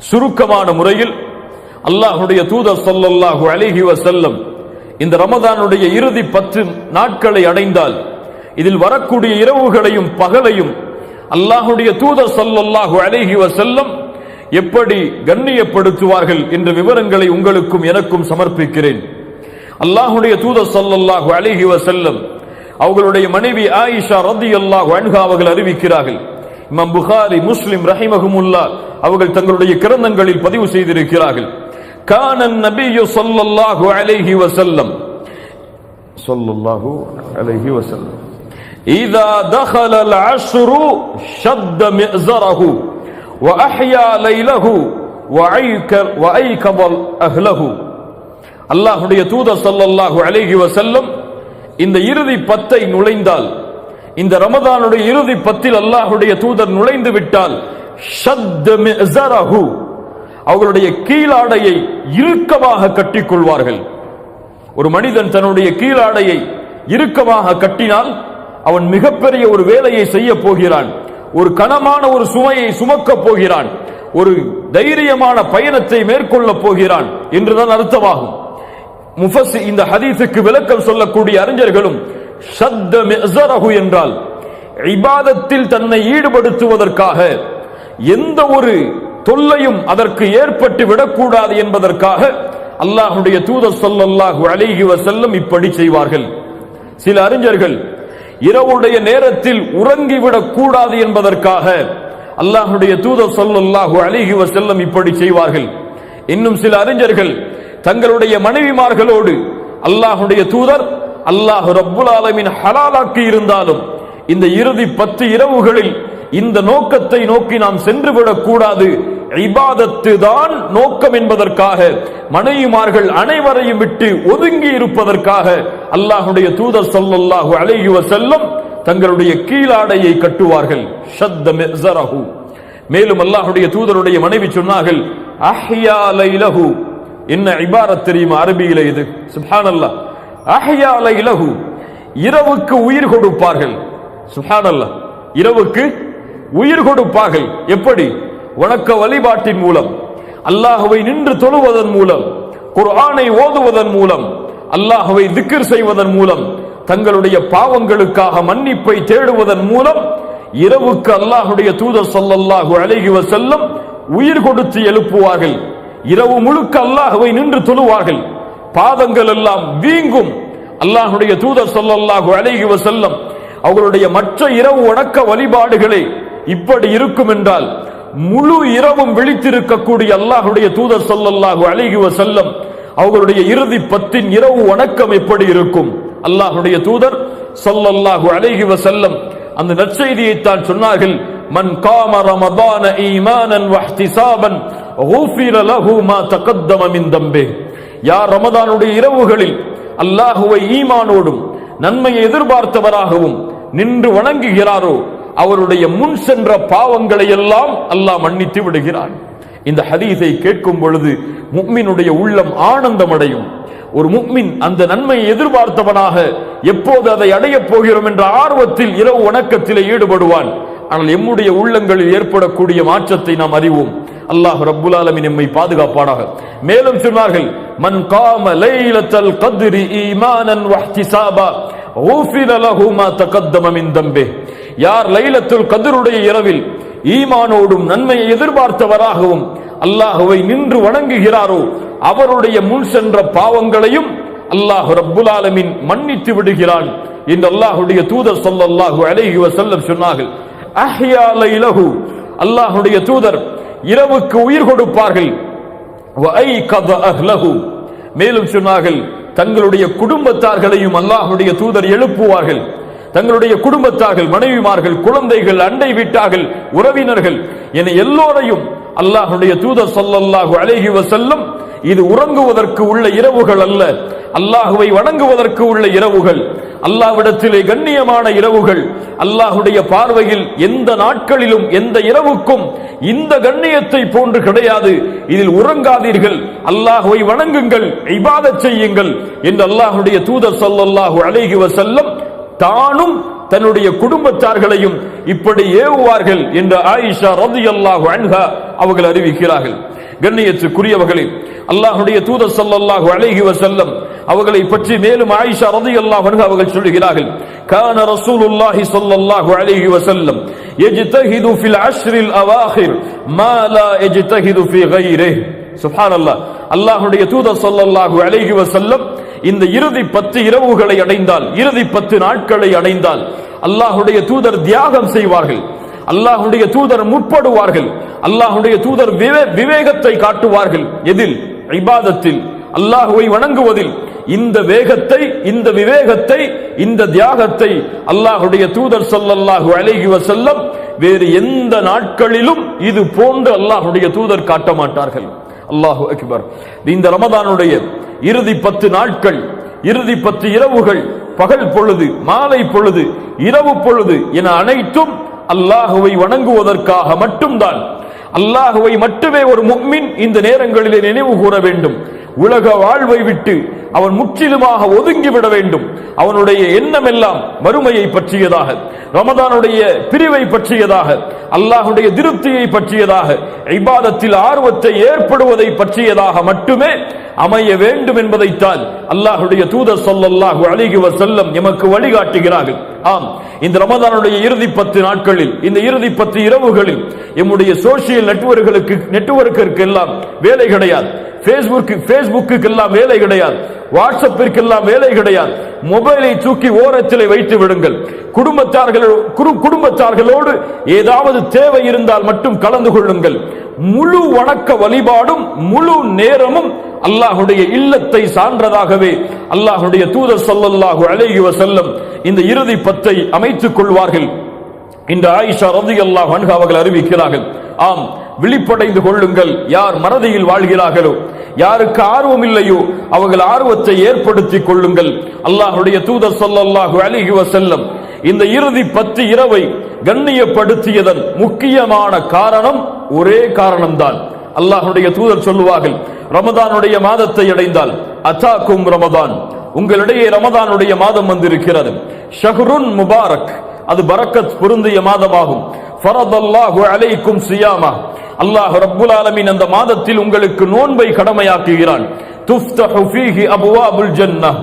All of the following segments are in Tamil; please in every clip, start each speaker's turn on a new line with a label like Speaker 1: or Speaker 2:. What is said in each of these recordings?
Speaker 1: சுருக்கமான முறையில் அல்லாஹ்வுடைய தூதர் ஸல்லல்லாஹு அலைஹி வஸல்லம் இந்த ரமதானுடைய இறுதி 10 நாட்களை அடைந்தால் இதில் வரக்கூடிய இரவுகளையும் பகலையும் அல்லாஹ்வுடைய தூதர் ஸல்லல்லாஹு அலைஹி வஸல்லம் எப்படி கண்ணியப்படுத்துவார்கள் என்ற விவரங்களை உங்களுக்கும் எனக்கும் சமர்ப்பிக்கிறேன். அல்லாஹ்வுடைய தூதர் ஸல்லல்லாஹு அலைஹி வஸல்லம் அவர்களுடைய மனைவி ஆயிஷா ரலியல்லாஹு அன்ஹா அவர்கள் அறிவிக்கிறார்கள். இமாம் புகாரி, முஸ்லிம் ரஹிமஹுமுல்லாஹ் அவர்கள் தங்களுடைய கிரந்தங்களில் பதிவு செய்திருக்கிறார்கள். கான நபியு ஸல்லல்லாஹு அலைஹி வஸல்லம் இதா தخل العشر شد مئزره وأحيا ليله وأيقظ أهله. அல்லாஹ்வுடைய தூதர் ஸல்லல்லாஹு அலைஹி வஸல்லம் இந்த இறுதி 10ஐ நுழைந்தால், இந்த ரமதானுடைய இறுதி 10இல் அல்லாஹ்வுடைய தூதர் நுழைந்து விட்டால் ஷத் மிஸரஹு அவர்களுடைய கீழாடையை இறுக்கமாக கட்டிக்கொள்வார்கள். ஒரு மனிதன் தன்னுடைய கீழாடையை இறுக்கமாக கட்டினால் அவன் மிகப்பெரிய ஒரு வேலையை செய்ய போகிறான், ஒரு கனமான ஒரு சுமையை சுமக்கப் போகிறான், ஒரு தைரியமான பயணத்தை மேற்கொள்ள போகிறான் என்றுதான் அர்த்தமாகும். இந்த ஹதீஸுக்கு விளக்கம் சொல்லக்கூடிய அறிஞர்களும் ஷத் மிஸரஹு என்றால் இபாதத்தில் தன்னை ஈடுபடுத்துவதற்காக எந்த ஒரு தொல்லையும் அதற்கு ஏற்பட்டு விடக்கூடாது என்பதற்காக அல்லாஹ்வுடைய தூதர் ஸல்லல்லாஹு அலைஹி வஸல்லம் இப்படி செய்வார்கள். சில அறிஞர்கள் இரவுடைய நேரத்தில் உறங்கிவிடக் கூடாது என்பதற்காக அல்லாஹ்வுடைய தூதர் ஸல்லல்லாஹு அலைஹி வஸல்லம் இப்படி செய்வார்கள். இன்னும் சில அறிஞர்கள் தங்களுடைய மனைவிமார்களோடு அல்லாஹ்வுடைய தூதர் அல்லாஹ் ரப்புல் ஆலமீன் ஹலாலாக்கி இருந்தாலும் இந்த இறுதி 10 இரவுகளில் இந்த நோக்கத்தை நோக்கி நாம் சென்றுவிடக் கூடாது, இபாதத்து தான் நோக்கம் என்பதற்காக மனைவிமார்கள் அனைவரையும் விட்டு ஒதுங்கி இருப்பதற்காக அல்லாஹ்வுடைய தூதர் ஸல்லல்லாஹு அலைஹி வஸல்லம் தங்களுடைய கீழாடையை கட்டுவார்கள். ஷத் மிஸரஹு. மேலும் அல்லாஹ்வுடைய தூதருடைய மனைவி சொன்னார்கள், அஹ்யா லைலஹு. என்ன இபாரத் தெரியுமா அரபியிலே இது? சுப்ஹானல்லாஹ். அஹ்யா லைலஹு, இரவுக்கு உயிர் கொடுப்பார்கள். சுப்ஹானல்லாஹ், இரவுக்கு உயிர் கொடுப்பார்கள். எப்படி? வணக்க வழிபாட்டின் மூலம், அல்லாஹ்வை நின்று தொழுவதன் மூலம், குர்ஆனை ஓதுவதன் மூலம், அல்லாஹ்வை திக்ர் செய்வதன் மூலம், தங்களுடைய பாவங்களுக்காக மன்னிப்பை தேடுவதன் மூலம் இரவுக்கு அல்லாஹ்வுடைய தூதர் ஸல்லல்லாஹு அலைஹி வஸல்லம் உயிர் கொடுத்து எழுப்புவார்கள். இரவு முழுக்க அல்லாஹ்வை நின்று தொழுவார்கள், பாதங்கள் எல்லாம் வீங்கும். அல்லாஹ்வுடைய தூதர் ஸல்லல்லாஹு அலைஹி வஸல்லம் அவர்களுடைய மற்ற இரவு வணக்க வழிபாடுகளை இப்படி இருக்கும் என்றால் முழு இரவும் விழித்திருக்கக்கூடிய அல்லாஹ்வுடைய தூதர் ஸல்லல்லாஹு அலைஹி வஸல்லம் அவர்களுடைய இறுதி 10இன் இரவு வணக்கம் எப்படி இருக்கும்? அல்லாஹ்வுடைய தூதர் ஸல்லல்லாஹு அலைஹி வஸல்லம் அந்த நற்செய்தியை தான் சொன்னார்கள். மன் காம ரமதான ஈமானன் வஹ்திசாபன் குஃபிர லஹு மா தகத்தம மின் தம்பி. யார் ரமதானுடைய இரவுகளில் அல்லாஹ்வை ஈமானோடும் நன்மையை எதிர்பார்த்தவராகவும் நின்று வணங்குகிறாரோ அவருடைய முன் சென்ற பாவங்களை எல்லாம் அல்லாஹ் மன்னித்து விடுகிறான். இந்த ஹதீஸை கேட்கும் பொழுது முஃமினுடைய உள்ளம் ஆனந்தம் அடையும். ஒரு முஃமின் அந்த நன்மையை எதிர்பார்த்தவனாக எப்போது அதை அடையப் போகிறோம் என்ற ஆர்வத்தில் இரவு வணக்கத்திலே ஈடுபடுவான். ஆனால் எம்முடைய உள்ளங்களில் ஏற்படக்கூடிய மாற்றத்தை நாம் அறிவோம். அல்லாஹ் ரப்புல் ஆலமீன் நம்மை பாதுகாப்பானாக. மேலும் சொன்னார்கள், மன் காம லைலத்தல் கத்ரி ஈமானன் வஹ்திசாபா குஃபிர லஹு மா தகத்தம மின் தம்பி. யார் லைலத்துல் கத்ருடைய இரவில் ஈமானோடும் நன்மையை எதிர்பார்த்தவராகவும் அல்லாஹ்வை நின்று வணங்குகிறாரோ அவருடைய முன் சென்ற பாவங்களையும் அல்லாஹ் ரப்புல் ஆலமீன் மன்னித்து விடுகிறான் என்று அல்லாஹ்வுடைய தூதர் ஸல்லல்லாஹு அலைஹி வஸல்லம் சொன்னார்கள். அஹ்யா லைலஹு, அல்லாஹ்வுடைய தூதர் இரவுக்கு உயிர் கொடுப்பார்கள். வ ஐகத அஹ்லஹு, மேலும் சொன்னார்கள் தங்களுடைய குடும்பத்தார்களையும் அல்லாஹ்வுடைய தூதர் எழுப்புவார்கள். தங்களுடைய குடும்பத்தார்கள், மனைவிமார்கள், குழந்தைகள், அண்டை வீட்டார்கள், உறவினர்கள் என எல்லோரையும் அல்லாஹ்வுடைய தூதர் ஸல்லல்லாஹு அலைஹி வஸல்லம் இது உறங்குவதற்கு உள்ள இரவுகள் அல்ல, அல்லாஹ்வை வணங்குவதற்கு உள்ள இரவுகள், அல்லாஹ்விடத்திலே கண்ணியமான இரவுகள். அல்லாஹ்வுடைய பார்வையில் எந்த நாட்களிலும் எந்த இரவுக்கும் இந்த கண்ணியத்தை போன்று கிடையாது. இதில் உறங்காதீர்கள், அல்லாஹ்வை வணங்குங்கள், இபாதத் செய்யுங்கள் என்று அல்லாஹ்வுடைய தூதர் ஸல்லல்லாஹு அலைஹி வஸல்லம் தானும் தன்னுடைய குடும்பத்தார்களையும் இப்படி ஏவுவார்கள் என்று ஆயிஷா ரலியல்லாஹு அன்ஹா அவர்கள் அறிவிக்கிறார்கள். கண்ணியத்துக்குரியவர்களே, அல்லாஹ்வுடைய தூதர் ஸல்லல்லாஹு அலைஹி வஸல்லம் அவர்களை பற்றி மேலும் ஆயிஷா ரலியல்லாஹு அன்ஹா அவர்கள் சொல்கிறார்கள், கான ரசூலுல்லாஹி ஸல்லல்லாஹு அலைஹி வஸல்லம் யஜ்தஹிது ஃபில் அஷ்ரில் அவாஹிர் மா லா யஜ்தஹிது ஃபீ கைரிஹி. சுப்ஹானல்லாஹ். அல்லாஹ்வுடைய தூதர் ஸல்லல்லாஹு அலைஹி வஸல்லம் இந்த இறுதி 10 இரவுகளை அடைந்தால், இறுதி 10 நாட்களை அடைந்தால் அல்லாஹ்வுடைய தூதர் தியாகம் செய்வார்கள், அல்லாஹ்வுடைய தூதர் முற்படுவார்கள், அல்லாஹ்வுடைய தூதர் விவேகத்தை காட்டுவார்கள். எதில்? இபாதத்தில், அல்லாஹ்வை வணங்குவதில். இந்த வேகத்தை, இந்த விவேகத்தை, இந்த தியாகத்தை அல்லாஹ்வுடைய தூதர் ஸல்லல்லாஹு அலைஹி வஸல்லம் வேறு எந்த நாட்களிலும் இது போன்று அல்லாஹ்வுடைய தூதர் காட்ட மாட்டார்கள். அல்லாஹு அக்பர். இந்த ரமதானுடைய இறுதி 10 நாட்கள், இறுதி 10 இரவுகள், பகல் பொழுது, மாலை பொழுது, இரவு பொழுது என அனைத்தும் அல்லாஹுவை வணங்குவதற்காக மட்டும்தான். அல்லாஹுவை மட்டுமே ஒரு முஃமின் இந்த நேரங்களிலே நினைவு கூற வேண்டும். உலக வாழ்வை விட்டு அவன் முற்றிலுமாக ஒதுங்கிவிட வேண்டும். அவனுடைய எண்ணம் எல்லாம் மறுமையை பற்றியதாக, ரமதானுடைய பிரிவை பற்றியதாக, அல்லாஹுடைய திருப்தியை பற்றியதாக, இபாதத்தில் ஆர்வத்தை ஏற்படுவதை பற்றியதாக மட்டுமே அமைய வேண்டும் என்பதைத்தான் அல்லாஹுடைய தூதர் ஸல்லல்லாஹு அலைஹி வஸல்லம் எமக்கு வழிகாட்டுகிறார்கள். ஆம், இந்த ரமதானுடைய இறுதி 10 நாட்களில், இந்த இறுதி 10 இரவுகளில் எம்முடைய சோசியல் நெட்வொர்க்கிற்கு எல்லாம் வேலை கிடையாது, பேஸ்புக்கு எல்லாம் வேலை கிடையாது, வாட்ஸ்அப்பிற்கு எல்லாம் வேலை கிடையாது. மொபைலை தூக்கி ஓரத்திலே வைத்து விடுங்கள். குடும்பத்தார்களோடு ஏதாவது தேவை இருந்தால் மட்டும் கலந்து கொள்ளுங்கள். முழு வணக்க வழிபாடும் முழு நேரமும் அல்லாஹுடைய இல்லத்தை சான்றதாகவே அல்லாஹுடைய தூதர் ஸல்லல்லாஹு அலைஹி வஸல்லம் இந்த இறுதி 10ஐ அமைத்துக் கொள்வார்கள் என்று ஆயிஷா ரலியல்லாஹு அன்ஹா அவர்கள் அறிவிக்கிறார்கள். ஆம், விழிப்படைந்து கொள்ளுங்கள். யார் மறதியில் வாழ்கிறார்களோ, யாருக்கு ஆர்வம் இல்லையோ அவர்கள் ஆர்வத்தை ஏற்படுத்திக் கொள்ளுங்கள். அல்லாஹுடைய தூதர் ஸல்லல்லாஹு அலைஹி வஸல்லம் இந்த இறுதி 10 இரவை கண்ணியப்படுத்தியதன் முக்கியமான காரணம் ஒரே காரணம்தான். அல்லாஹுடைய தூதர் சொல்லுவார்கள், ரமதானுடைய மாதத்தை அடைந்தால் அத்தாக்கும் ரமதான், உங்களிடையே ரமதானுடைய மாதம் வந்திருக்கிறது. ஷஹ்ருன் முபாரக், அது பரக்கத் பொருந்திய மாதமாகும். ஃபரதல்லாஹு அலைக்கும் சியாமா, அல்லாஹ் ரப்புல் ஆலமீன் அந்த மாதத்தில் உங்களுக்கு நோன்பை கடமையாக்குகிறான். துஃப்தஹு ஃபீஹி அப்வாபுல் ஜன்னah,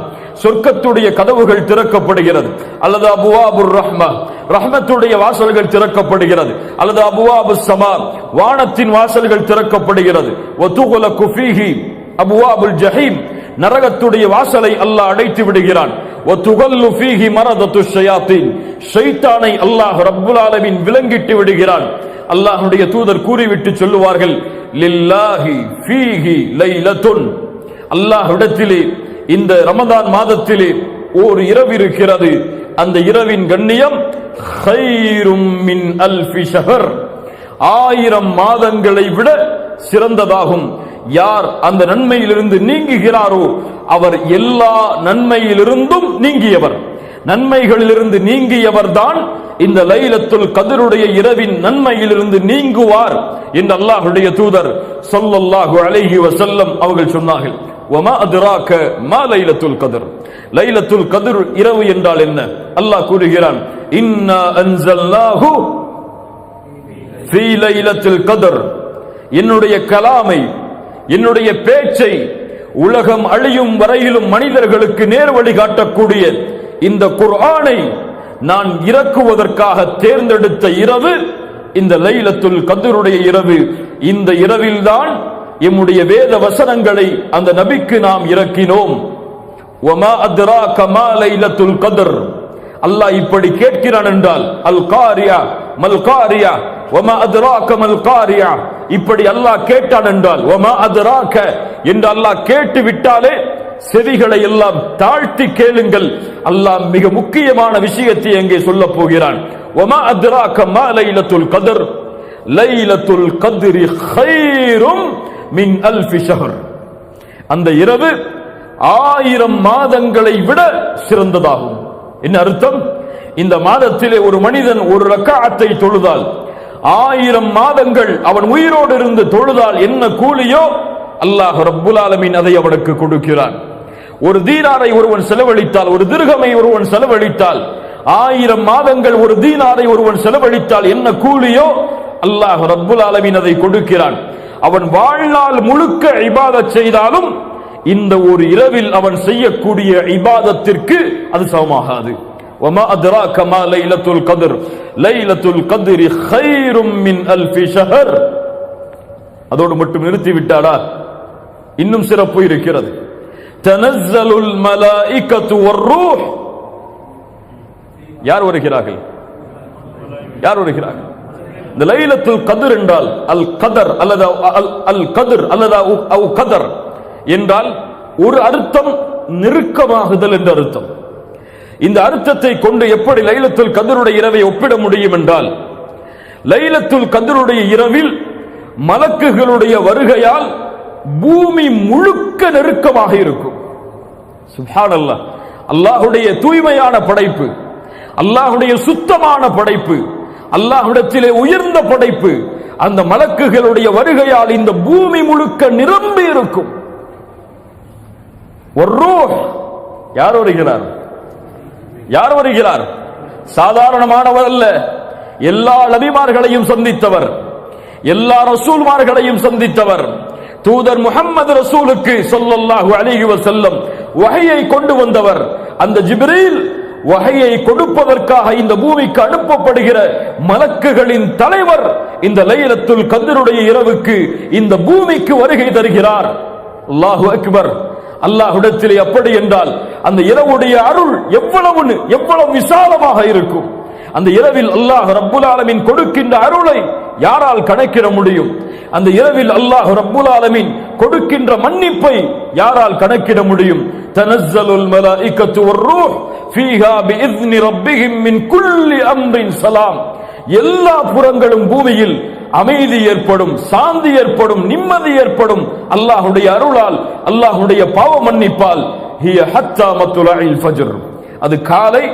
Speaker 1: சொர்க்கத்துடைய கதவுகள் திறக்கப்படுகிறது. அல்லது அபுவாபுர் ரஹ்மா, ரஹ்மத்துடைய வாசல்கள் திறக்கப்படுகிறது. அல்லது அபுவாபுஸ் ஸமா, வானத்தின் வாசல்கள் திறக்கப்படுகிறது. வதுகுலகு ஃபீஹி அபுவாபுல் ஜஹீம், நரகத்துடைய வாசலை அல்லாஹ் அடைத்து விடுகிறான். வதுகல்லு ஃபீஹி மரதத்துஷ் ஷயாத்தீன், ஷைத்தானை அல்லாஹ் ரப்புல் ஆலமீன் விலங்கிட்டு விடுகிறான். அல்லாஹ்வுடைய தூதர் கூறிவிட்டு சொல்லுவார்கள், லில்லாஹி ஃபீஹி லைலத்துன், அல்லாஹ்விடத்திலே இந்த ரமதான் மாதத்திலே ஒரு இரவு இருக்கிறது. அந்த இரவின் கண்ணியம் கைரும் மின் அல்ஃபி ஷஹர், 1000 மாதங்களை விட சிறந்ததாகும். யார் அந்த நன்மையிலிருந்து நீங்குகிறாரோ அவர் எல்லா நன்மையிலிருந்தும் நீங்கியவர். நன்மைகளிலிருந்து நீங்கியவர் தான் இந்த லைலத்துல் கத்ருடைய இரவின் நன்மையிலிருந்து நீங்குவார் என்று அல்லாஹ்வுடைய தூதர் ஸல்லல்லாஹு அலைஹி வஸல்லம் அவர்கள் சொன்னார்கள். வமா அத்ராக மா லைலத்துல் கத்ர், லைலத்துல் கத்ர் இரவு என்றால் என்ன? அல்லாஹ் கூறுகிறான், இன்னா அன்ஸல்னாஹு ஃபீ லைலத்துல் கத்ர், என்னுடைய கலாமை, என்னுடைய பேச்சை உலகம் அழியும் வரையிலும் மனிதர்களுக்கு நேர்வழி காட்டக்கூடிய இந்த குர்ஆனை நான் இறக்குவதற்காக தேர்ந்தெடுத்த இரவு இந்த லைலத்துல் கத்ருடைய இரவு. இந்த இரவில்தான் எம்முடைய வேத வசனங்களை அந்த நபிக்கு நாம் இறக்கினோம். வமா அத்ராக மா லைலத்துல் கத்ர், அல்லாஹ் இப்படி கேட்கிறான் என்றால் அல் காரியா மல் காரியா வமா அத்ராக மல் காரியா, இப்படி அல்லாஹ் கேட்டான் என்றால் வமா அத்ராக என்று அல்லாஹ் கேட்டு விட்டாலே செவிகளை எல்லாம் தாழ்த்தி கேளுங்கள். அல்லாஹ் மிக முக்கியமான விஷயத்தை அங்கே சொல்ல போகிறான். வமா அத்ராக மா லைலத்துல் கத்ர், லைலத்துல் கத்ரி கைரும் மின் அல்ஃபி ஷஹர், அந்த இரவு 1000 மாதங்களை விட சிறந்ததாகும். என்ன அர்த்தம்? இந்த மாதத்திலே ஒரு மனிதன் ஒரு ரக்காத்தை தொழுதால் 1000 மாதங்கள் அவன் உயிரோடு இருந்து தொழுதால் என்ன கூலியோ அல்லாஹ் ரப்புல் ஆலமீன் அதை அவனுக்கு கொடுக்கிறான். ஒரு தீனாரை ஒருவன் செலவழித்தால், ஒரு திர்ஹமை ஒருவன் செலவழித்தால், 1000 மாதங்கள் ஒரு தீனாரை ஒருவன் செலவழித்தால் என்ன கூலியோ அல்லாஹ் ரப்புல் ஆலமீன் அதை கொடுக்கிறான். அவன் வாழ்நாள் முழுக்க இபாதத் செய்தாலும் இந்த ஒரு இரவில் அவன் செய்யக்கூடிய இபாதத்திற்கு அது சமமாகாது. وما أدراك ما ليلة القدر ليلة القدر خير من ألف شهر. அதோடு மட்டும் நிறுத்தி விட்டாடா? இன்னும் சிறப்பு இருக்கிறது. تنزل الملائكة والروح. யார் வருகிறார்கள்? யார் வருகிறார்கள்? இந்த லைலத்துல் கத்ர் என்றால் அல் கதர் அல்லது அல் கத்ர் அல்லது அவு கதர் என்றால் ஒரு அர்த்தம் நெருக்கமாகுதல் என்ற அர்த்தம். இந்த அர்த்தத்தை கொண்டு எப்படி லைலத்துல் கத்ருடைய இரவை ஒப்பிட முடியும் என்றால், லைலத்துல் கத்ருடைய இரவில் மலக்குகளுடைய வருகையால் பூமி முழுக்க நெருக்கமாக இருக்கும். சுப்ஹானல்லாஹ். அல்லாஹ்வுடைய தூய்மையான படைப்பு, அல்லாஹ்வுடைய சுத்தமான படைப்பு, அல்லாஹ்விடத்திலே உயர்ந்த படைப்பு, அந்த மலக்குகளுடைய வருகையால் இந்த பூமி முழுக்க நிரம்பி இருக்கும். வர்ரூஹ். யார் வருகிறார்? யார் வருகிறார்? சாதாரணமானவர் அல்ல. எல்லா நபிமார்களையும் சந்தித்தவர், எல்லா ரசூல்மார்களையும் சந்தித்தவர், தூதர் முஹம்மது ரசூலுக்கு ஸல்லல்லாஹு அலைஹி வஸல்லம் வஹையை கொண்டு வந்தவர். அந்த ஜிப்ரீல் வஹையை கொடுப்பதற்காக இந்த பூமிக்கு அனுப்பப்படுகிற மலக்குகளின் தலைவர் இந்த லைலத்துல் கத்ருடைய இரவுக்கு இந்த பூமிக்கு வருகை தருகிறார். அல்லாஹு அக்பர். அல்லாஹ்விடத்திலே அப்படி என்றால் அந்த இரவுடைய அருள் எவ்வளவு விசாலமாக இருக்கும். அந்த இரவில் அல்லாஹ் ரப்புல் ஆலமீன் கொடுக்கின்ற அருளை யாரால் கணக்கிட முடியும்? அந்த இரவில் அல்லாஹ் ரப்புல் ஆலமீன் கொடுக்கின்ற மன்னிப்பை யாரால் கணக்கிட முடியும்? தனஸ்ஸலுல் மலாயிகத்து வர்ரூஹ் ஃபீஹா பிஇذن ரப்பிஹிம் மின் குல்லி அம்ரின் ஸலாம். எல்லா புறங்களும் பூமியில் அமைதி ஏற்படும், சாந்தி ஏற்படும், நிம்மதி ஏற்படும் அல்லாஹ்வுடைய அருளால், அல்லாஹ்வுடைய பாவ மன்னிப்பால். ஹிய ஹத்தா மத்லஇல் ஃபஜ்ர். அது காலை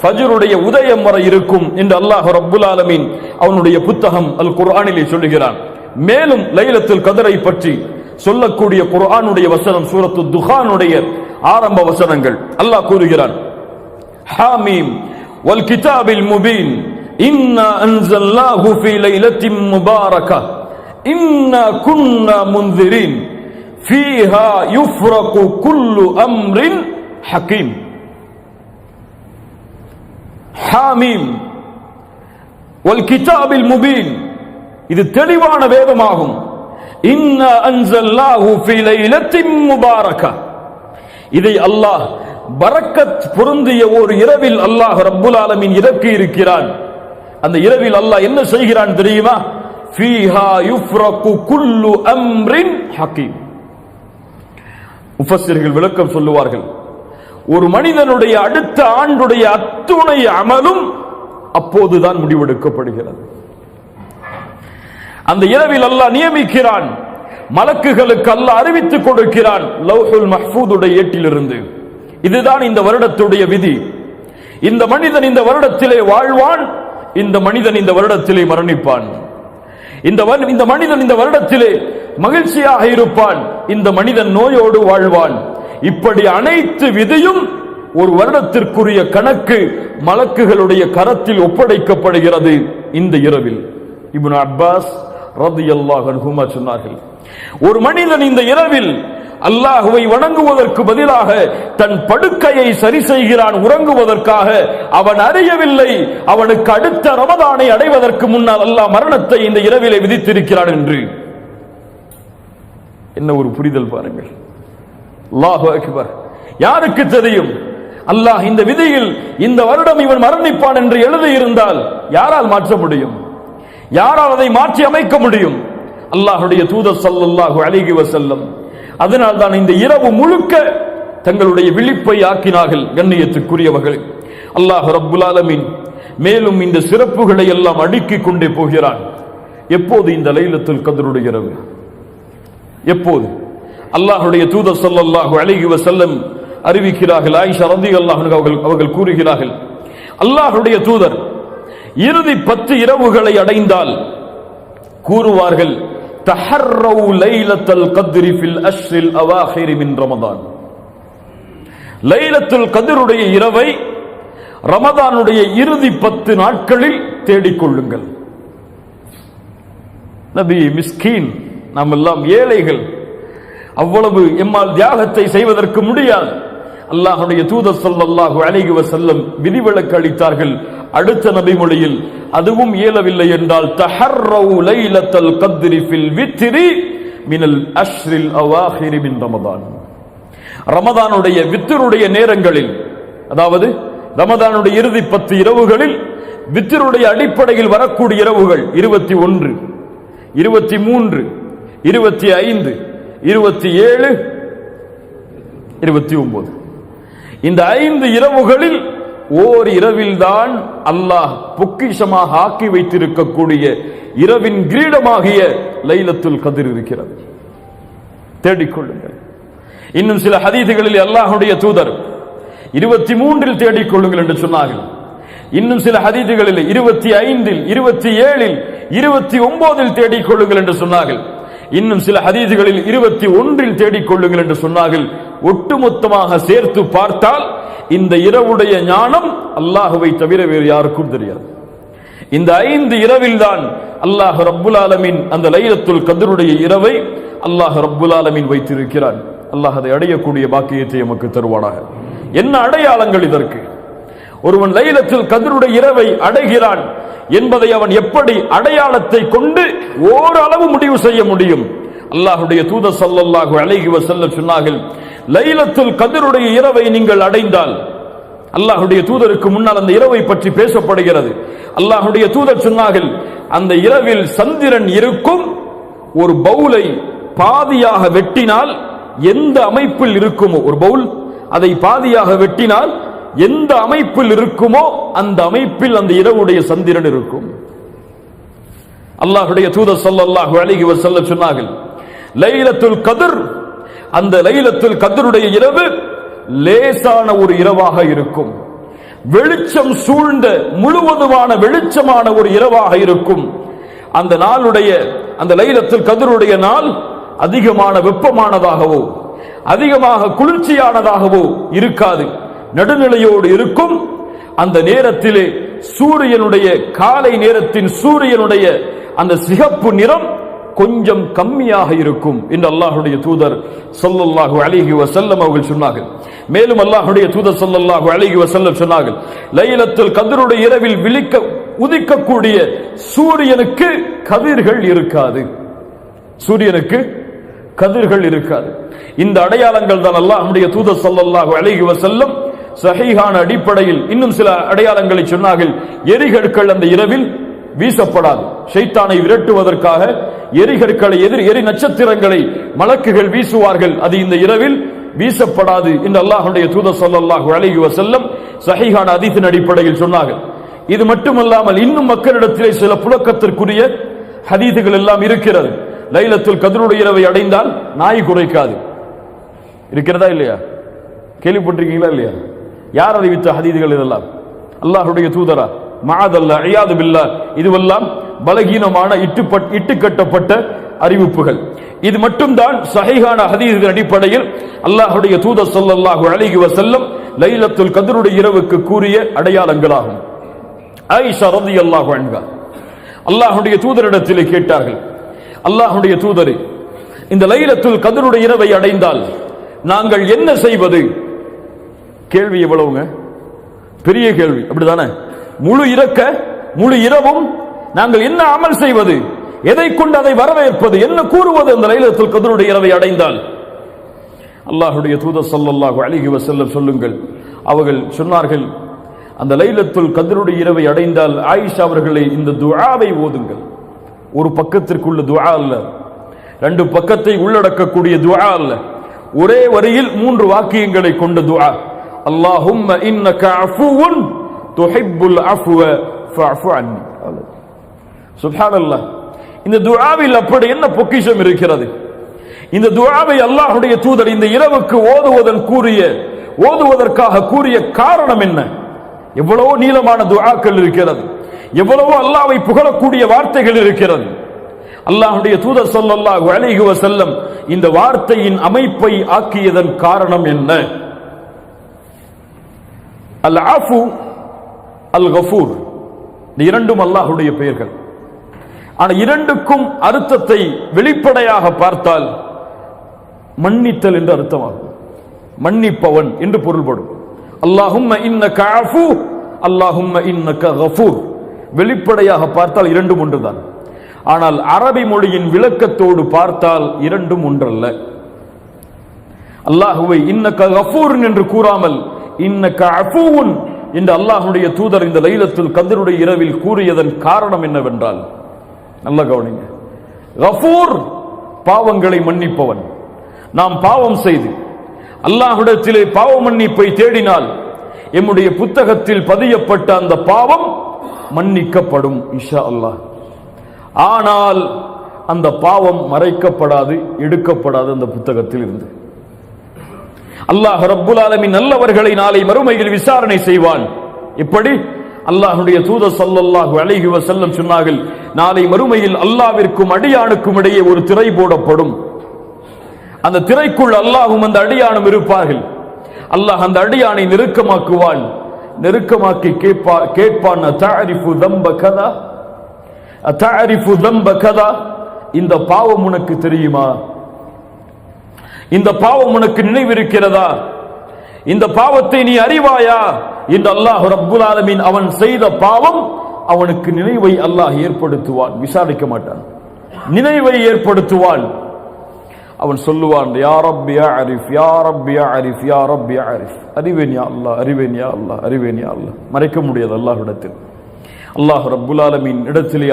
Speaker 1: ஃபஜ்ருடைய உதயம் வரை இருக்கும் என்று அல்லாஹ் ரப்புல் ஆலமீன் அவனுடைய புத்தகம் அல் குர்ஆனிலே சொல்லுகிறான். மேலும் லைலத்துல் கத்ரை பற்றி சொல்லக்கூடிய குர்ஆனுடைய வசனம் சூரத்து துஹானுடைய ஆரம்ப வசனங்கள். அல்லாஹ் கூறுகிறான், ஹாமீம் வல் கிதாபில் முபீன் இன்னா அன்ஸல்னாஹு ஃபீ லைலத்தின் முபாரகா இன்னா குன்னா முன்திரீன் ஃபீஹா யுஃப்ரகு குல்லு அம்ரின் ஹகீம். ஹாமீம் வல் கிதாபில் முபீன், இது தெளிவான வேதமாகும். இன்னா அன்ஸல்னாஹு ஃபீ லைலத்தின் முபாரகா, இதை அல்லாஹ் பரக்கத் பொருந்திய ஒரு இரவில் அல்லாஹ் ரப்புல் ஆலமீன் இறக்கி இருக்கிறான். அந்த இரவில் அல்லாஹ் என்ன செய்கிறான் தெரியுமா? ஃபீஹா யுஃப்ரகு குல்லு அம்ரின் ஹகீம். முஃபஸ்ஸிர்கள் விளக்கம் சொல்லுவார்கள், ஒரு மனிதனுடைய அடுத்த ஆண்டுடைய அத்துணை அமலும் அப்போதுதான் முடிவெடுக்கப்படுகிறது. அந்த இரவில் அல்லாஹ் நியமிக்கிறான், மலக்குகளுக்கு அல்லாஹ் அறிவித்துக் கொடுக்கிறான் லௌஹுல் மஹ்ஃபூதுடைய ஏட்டிலிருந்து. இதுதான் இந்த வருடத்துடைய விதி. இந்த மனிதன் இந்த வருடத்திலே வாழ்வான், இந்த மனிதன் இந்த வருடத்திலே மரணிப்பான். இந்த மனிதன் இந்த வருடத்திலே மகிழ்ச்சியாக இருப்பான், இந்த மனிதன் நோயோடு வாழ்வான். இப்படி அனைத்து விதியும் ஒரு வருடத்திற்குரிய கணக்கு மலக்குகளுடைய கரத்தில் ஒப்படைக்கப்படுகிறது இந்த இரவில். இப்னு அப்பாஸ் ரலியல்லாஹு அன்ஹுமா சொன்னார்கள், ஒரு மனிதன் இந்த இரவில் அல்லாஹுவை வணங்குவதற்கு பதிலாக தன் படுக்கையை சரி செய்கிறான் உறங்குவதற்காக. அவன் அறியவில்லை அவனுக்கு அடுத்த ரமதானை அடைவதற்கு முன்னால் அல்லாஹ் மரணத்தை இந்த இரவிலே விதித்திருக்கிறான் என்று. என்ன ஒரு புரிதல் பாருங்கள். அல்லாஹு அக்பர். யாருக்கு தெரியும்? அல்லாஹ் இந்த விதியில் இந்த வருடம் இவன் மரணிப்பான் என்று எழுதியிருந்தால் யாரால் மாற்ற முடியும்? யாரால் அதை மாற்றி அமைக்க முடியும்? அல்லாஹ்வுடைய தூதர் ஸல்லல்லாஹு அலைஹி வஸல்லம் அதனால் தான் இந்த இரவு முழுக்க தங்களுடைய விழிப்பை ஆக்கினார்கள். கண்ணியத்துக்குரியவர்கள், அல்லாஹ் ரப்புல் ஆலமீன் மேலும் இந்த சிறப்புகளை எல்லாம் அடுக்கிக் கொண்டே போகிறான். எப்போது இந்த லைலத்துல் கத்ருடைய இரவு? எப்போது? அல்லாஹ்வுடைய தூதர் ஸல்லல்லாஹு அலைஹி வஸல்லம் அறிவிக்கிறார்கள். ஆயிஷா ரலியல்லாஹு அன்ஹா அவர்கள் கூறுகிறார்கள், அல்லாஹ்வுடைய தூதர் இறுதி 10 இரவுகளை அடைந்தால் கூறுவார்கள், தஹர்ரவு லைலத்துல் கத்ரி ஃபில் அஷ்ரில் அவாஹிர் மின் ரமதான். லைலத்துல் கத்ருடைய இரவை ரமதானுடைய இறுதி 10 நாட்களில் தேடிக்கொள்ளுங்கள். நபி மிஸ்கீன், நாம் எல்லாம் ஏழைகள், அவ்வளவு எம்மால் தியாகத்தை செய்வதற்கு முடியாது. அல்லாஹ்வுடைய தூதர் ஸல்லல்லாஹு அலைஹி வஸல்லம் விதிவிலக்கு அளித்தார்கள். அடுத்த நபி மொழியில் அதுவும் இயலவில்லை என்றால் தஹர்ரவு லைலத்துல் கத்ரி ஃபில் வித்ரி மினல் அஷ்ரில் அவாஹிர் மின் ரமதான். ரமதானுடைய வித்ருடைய நேரங்களில், அதாவது ரமதானுடைய இறுதி 10 இரவுகளில் வித்ருடைய அடிப்படையில் வரக்கூடிய இரவுகள் 21, 23, 25, 27, 29. இந்த 5 இரவுகளில் ஓர் இரவில்தான் அல்லாஹ் பொக்கிஷமாக ஆக்கி வைத்திருக்கக்கூடிய இரவின் கிரீடமாகிய லைலத்துல் கத்ர் இருக்கிறது. தேடிக்கொள்ளுங்கள். இன்னும் சில ஹதீதுகளில் அல்லாஹ்வுடைய தூதர் 23இல் தேடிக்கொள்ளுங்கள் என்று சொன்னார்கள். இன்னும் சில ஹதீதுகளில் 25இல், 27இல், 29இல் தேடிக்கொள்ளுங்கள் என்று சொன்னார்கள். இன்னும் சில ஹதீதுகளில் 21இல் தேடிக்கொள்ளுங்கள் என்று சொன்னார்கள். ஒட்டுமொத்தமாக சேர்த்து பார்த்தால் இந்த இரவுடைய ஞானம் அல்லாஹ்வை தவிர வேறு யாருக்கும் தெரியாது. இந்த 5 இரவில் தான் அல்லாஹ் ரப்புல் ஆலமீன் அந்த லைலத்துல் கத்ருடைய இரவை அல்லாஹ் ரப்புல் ஆலமீன் வைத்திருக்கிறான். அல்லாஹ் அதை அடையக்கூடிய பாக்கியத்தை நமக்கு தருவானாக. என்ன அடையாளங்கள் இதற்கு? ஒருவன் லைலத்துல் கத்ருடைய இரவை அடைகிறான் என்பதை அவன் எப்படி அடையாளத்தை கொண்டு ஓரளவு முடிவு செய்ய முடியும்? அல்லாஹ்வுடைய தூதர் ஸல்லல்லாஹு அலைஹி வஸல்லம் சொன்னார்கள், லைலத்துல் கத்ருடைய இரவை நீங்கள் அடைந்தால், அல்லாஹ்வுடைய தூதருக்கு முன்னால் அந்த இரவை பற்றி பேசப்படுகிறது. அல்லாஹ்வுடைய தூதர் சொன்னார்கள், அந்த இரவில் சந்திரன் இருக்கும். ஒரு பவுலை பாதியாக வெட்டினால் எந்த அமைப்பில் இருக்குமோ, ஒரு பவுல் அதை பாதியாக வெட்டினால் எந்த அமைப்பில் இருக்குமோ அந்த அமைப்பில் அந்த இரவுடைய சந்திரன் இருக்கும். அல்லாஹ்வுடைய தூதர் ஸல்லல்லாஹு அலைஹி வஸல்லம் சொன்னார்கள், லைலத்துல் கத்ர், அந்த லைலத்துல் கத்ருடைய இரவு லேசான ஒரு இரவாக இருக்கும். வெளிச்சம் சூழ்ந்த முழுவதுமான வெளிச்சமான ஒரு இரவாக இருக்கும். அந்த நாளுடைய, அந்த லைலத்துல் கத்ருடைய நாள் அதிகமான வெப்பமானதாகவோ அதிகமாக குளிர்ச்சியானதாகவோ இருக்காது, நடுநிலையோடு இருக்கும். அந்த நேரத்திலே சூரியனுடைய, காலை நேரத்தின் சூரியனுடைய அந்த சிகப்பு நிறம் கொஞ்சம் கம்மியாக இருக்கும் என்று அல்லாஹ்வுடைய தூதர் ஸல்லல்லாஹு அலைஹி வஸல்லம் அவர்கள் சொன்னார்கள். மேலும் அல்லாஹ்வுடைய தூதர் ஸல்லல்லாஹு அலைஹி வஸல்லம் சொன்னார்கள், லைலத்துல் கத்ருடைய இரவில் உதிக்கக்கூடிய சூரியனுக்கு கதிர்கள் இருக்காது. சூரியனுக்கு கதிர்கள் இருக்காது. இந்த அடையாளங்கள் தான் அல்லாஹ்வுடைய தூதர் ஸல்லல்லாஹு அலைஹி வஸல்லம் சஹீஹான அடிப்படையில் இன்னும் சில அடையாளங்களை சொன்னார்கள். எரிகற்கள் அந்த இரவில் வீசப்படாது. ஷைத்தானை விரட்டுவதற்காக எரிகற்களை, எரி நட்சத்திரங்களை மலக்குகள் வீசுவார்கள். அது இந்த இரவில் வீசப்படாது என்று அல்லாஹ்வுடைய தூதர் ஸல்லல்லாஹு அலைஹி வஸல்லம் சஹீஹான ஹதீஸின் அடிப்படையில் சொன்னார்கள். இது மட்டுமல்லாமல் இன்னும் மக்களிடத்திலே சில புழக்கத்திற்குரிய ஹதீதுகள் எல்லாம் இருக்கிறது. லைலத்துல் கத்ருடைய இரவை அடைந்தால் நாய் குறைக்காது. இருக்கிறதா இல்லையா? கேள்விப்பட்டிருக்கீங்களா இல்லையா? யார் அறிவித்த ஹதீதுகள் இதெல்லாம்? அல்லாஹ்வுடைய தூதரா? மஅதல்லாஹ், இயாது பில்லாஹ். இதுவெல்லாம் பலகீனமான இட்டுக்கட்டப்பட்ட அறிவிப்புகள். இது மட்டும்தான் சஹீஹான ஹதீஸின் அடிப்படையில் அல்லாஹ்வுடைய தூதர் ஸல்லல்லாஹு அலைஹி வஸல்லம் லைலத்துல் கத்ருடைய இரவுக்கு கூறிய அடையாளங்களாகும். ஆயிஷா ரலியல்லாஹு அன்ஹா அல்லாஹ்வுடைய தூதரிடத்திலே கேட்டார்கள், அல்லாஹ்வுடைய தூதரே, இந்த லைலத்துல் கத்ருடைய இரவை அடைந்தால் நாங்கள் என்ன செய்வது? கேள்வி எவ்வளவுங்க? பெரிய கேள்வி, அப்படிதானே? முழு இரவும் நாங்கள் என்ன அமல் செய்வது? எதை கொண்டு அதை வரவேற்பது? என்ன கூறுவது அந்த லைலத்துல் கத்ருடைய இரவை அடைந்தால்? அல்லாஹ்வுடைய தூதர் ஸல்லல்லாஹு அலைஹி வஸல்லம் சொல்லுங்கள். அவர்கள் சொன்னார்கள், அந்த லைலத்துல் கத்ருடைய இரவை அடைந்தால் ஆயிஷா அவர்களை இந்த துஆவை ஓதுங்கள். ஒரு பக்கத்திற்குள்ள துஆ அல்ல, 2 பக்கத்தை உள்ளடக்கக்கூடிய துஆ அல்ல, ஒரே வரியில் 3 வாக்கியங்களை கொண்ட துஆ. அல்லாஹும்ம இன்னக அஃபுவுன் துஹிப்புல் அஃப்வ ஃபஅஃபு அன்னி. சுப்ஹானல்லாஹ். இந்த துஆவில் அப்படி என்ன பொக்கிஷம் இருக்கிறது? இந்த துஆவை அல்லாஹ்வுடைய தூதர் இந்த இரவுக்கு ஓதுவதன் கூறிய ஓதுவதற்காக கூறிய காரணம் என்ன? எவ்வளவோ நீளமான துஆக்கள் இருக்கிறது, எவ்வளவோ அல்லாஹ்வை புகழக்கூடிய வார்த்தைகள் இருக்கிறது. அல்லாஹ்வுடைய தூதர் ஸல்லல்லாஹு அலைஹி வஸல்லம் இந்த வார்த்தையின் அமைப்பை ஆக்கியதன் காரணம் என்ன? அல் ஆஃபு அல் கஃபூர், இந்த இரண்டும் அல்லாஹ்வுடைய பெயர்கள். ஆனால் இரண்டுக்கும் அர்த்தத்தை வெளிப்படையாக பார்த்தால் மன்னித்தல் என்று அர்த்தமாகும். மன்னிப்பவன் என்று பொருள்படும். அல்லாஹும்ம இன்னக ஆஃபு, அல்லாஹும்ம இன்னக கஃபூர். வெளிப்படையாக பார்த்தால் இரண்டும் ஒன்றுதான். ஆனால் அரபி மொழியின் விளக்கத்தோடு பார்த்தால் இரண்டும் ஒன்றல்ல. அல்லாஹுவை இன்னக கஃபூர் என்று கூறாமல் இன்னக அஃபூன் என்று அல்லாஹ்வுடைய தூதர் இந்த லைலத்துல் கத்ருடைய இரவில் கூறியதன் காரணம் என்னவென்றால், நல்ல கவனிங்க, கஃபூர் பாவங்களை மன்னிப்பவன். நாம் பாவம் செய்து அல்லாஹ்விடத்திலே பாவ மன்னிப்பை தேடினால் எம்முடைய புத்தகத்தில் பதியப்பட்ட அந்த பாவம் மன்னிக்கப்படும் இன்ஷா அல்லாஹ். ஆனால் அந்த பாவம் மறைக்கப்படாது, எடுக்கப்படாது அந்த புத்தகத்தில் இருந்து. அல்லாஹ் ரப்புல் ஆலமீன் நல்லவர்களை நாளை மறுமையில் விசாரணை செய்வான். இப்படி அல்லாஹ்வுடைய தூதர் ஸல்லல்லாஹு அலைஹி வஸல்லம் சொன்னார்கள், நாளை மறுமையில் அல்லாஹ்விற்கும் அடியானுக்கும் இடையே ஒரு திரை போடப்படும். அந்த திரைக்குள் அல்லாஹ்வும் அந்த அடியானும் இருப்பார்கள். அல்லாஹ் அந்த அடியானை நெருக்கமாக்குவான். நெருக்கமாக்கி கேட்பான், தஅரிஃபு தம்ப கதா, தஅரிஃபு தம்ப கதா, இந்த பாவம் உனக்கு தெரியுமா? இந்த பாவம் உனக்கு நினைவிருக்கிறதா? இந்த பாவத்தை நீ அறிவாயா என்று அல்லாஹ் ரப்புல் ஆலமீன் அவன் செய்த பாவம் அவனுக்கு நினைவை அல்லாஹ் ஏற்படுத்துவான். விசாரிக்க மாட்டான், நினைவை ஏற்படுத்துவான். அவன் சொல்லுவான், யா ரப்பி யா அரிஃப், யா ரப்பி யா அரிஃப், யா ரப்பி யா அரிஃப். அறிவேன் யா அல்லாஹ், அறிவேன் யா அல்லாஹ், அறிவேன் யா அல்லாஹ். மறைக்க முடியாது அல்லாஹ்விடத்தில். அல்லாஹ் ரப்புல் ஆலமீன் இடத்திலே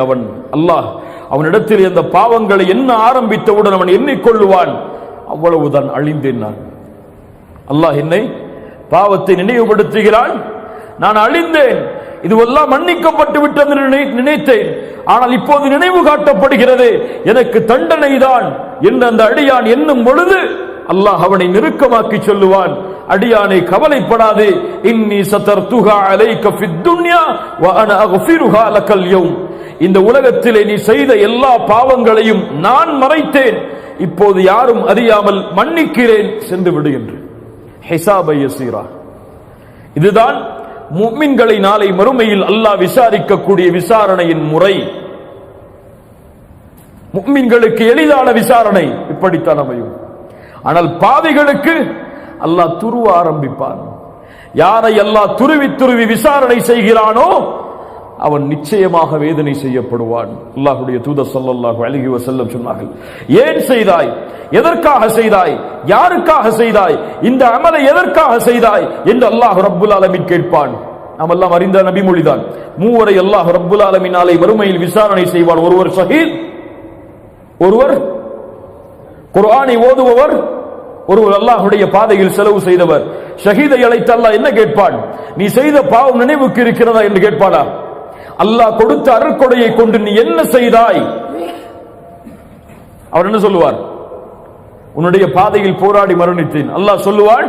Speaker 1: அவனிடத்திலே அந்த பாவங்களை என்ன ஆரம்பித்தவுடன் அவன் எண்ணிக்கொள்ளுவான், அவ்வளவுதான், அழிந்தேன் நான். அல்லாஹ் என்னை பாவத்தை நினைவுபடுத்துகிறான், நான் அழிந்தேன், இதுவெல்லாம் மன்னிக்கப்பட்டு விட்டது நினைத்தேன், ஆனால் இப்போது நினைவு காட்டப்படுகிறது, எனக்கு தண்டனை தான் என்று அந்த அடியான் எண்ணும் பொழுது அல்லாஹ் அவனை நெருக்கமாக்கி சொல்லுவான், அடியானை கவலைப்படாதே, இன்னி சதர்துஹா அலைக ஃபித் துன்யா வ அனா அக்ஃபிருஹா லக்கல் யௌம். இந்த உலகத்திலே நீ செய்த எல்லா பாவங்களையும் நான் மறைத்தேன், இப்போது யாரும் அறியாமல் மன்னிக்கிறேன், சென்று விடு என்று. ஹிசாபை யஸீரா. இதுதான் முஃமின்களை நாளை மறுமையில் அல்லாஹ் விசாரிக்கக்கூடிய விசாரணையின் முறை. முஃமின்களுக்கு எளிதான விசாரணை இப்படித்தான் அமையும். ஆனால் பாவிகளுக்கு அல்லாஹ் துருவ ஆரம்பிப்பான். யாரை அல்லாஹ் துருவி துருவி விசாரணை செய்கிறானோ அவன் நிச்சயமாக வேதனை செய்யப்படுவான். அல்லாஹ்வுடைய தூதர் ஸல்லல்லாஹு அலைஹி வஸல்லம் சொன்னார்கள், ஏன் செய்தாய், எதற்காக செய்தாய், யாருக்காக செய்தாய், இந்த அமலை எதற்காக செய்தாய் என்று அல்லாஹ் ரப்புல் ஆலமீன் கேட்பான். நாம் எல்லாம் அறிந்த நபிமொழிதான். மூவரை அல்லாஹ் ரப்புல் ஆலமீன் நாளை மறுமையில் விசாரணை செய்வான். ஒருவர் ஷஹீத், ஒருவர் குர்ஆனை ஓதுபவர், ஒருவர் அல்லாஹ்வுடைய பாதையில் செலவு செய்தவர். ஷஹீதை அழைத்து அல்லாஹ் என்ன கேட்பான்? நீ செய்த பாவம் நினைவுக்கு இருக்கிறதா என்று கேட்பானா? அல்லாஹ் கொடுத்த அருட்கொடையை கொண்டு நீ என்ன செய்தாய்? அவர் என்ன சொல்லுவார்? உன்னுடைய பாதையில் போராடி மரணித்தேன். அல்லாஹ் சொல்லுவான்,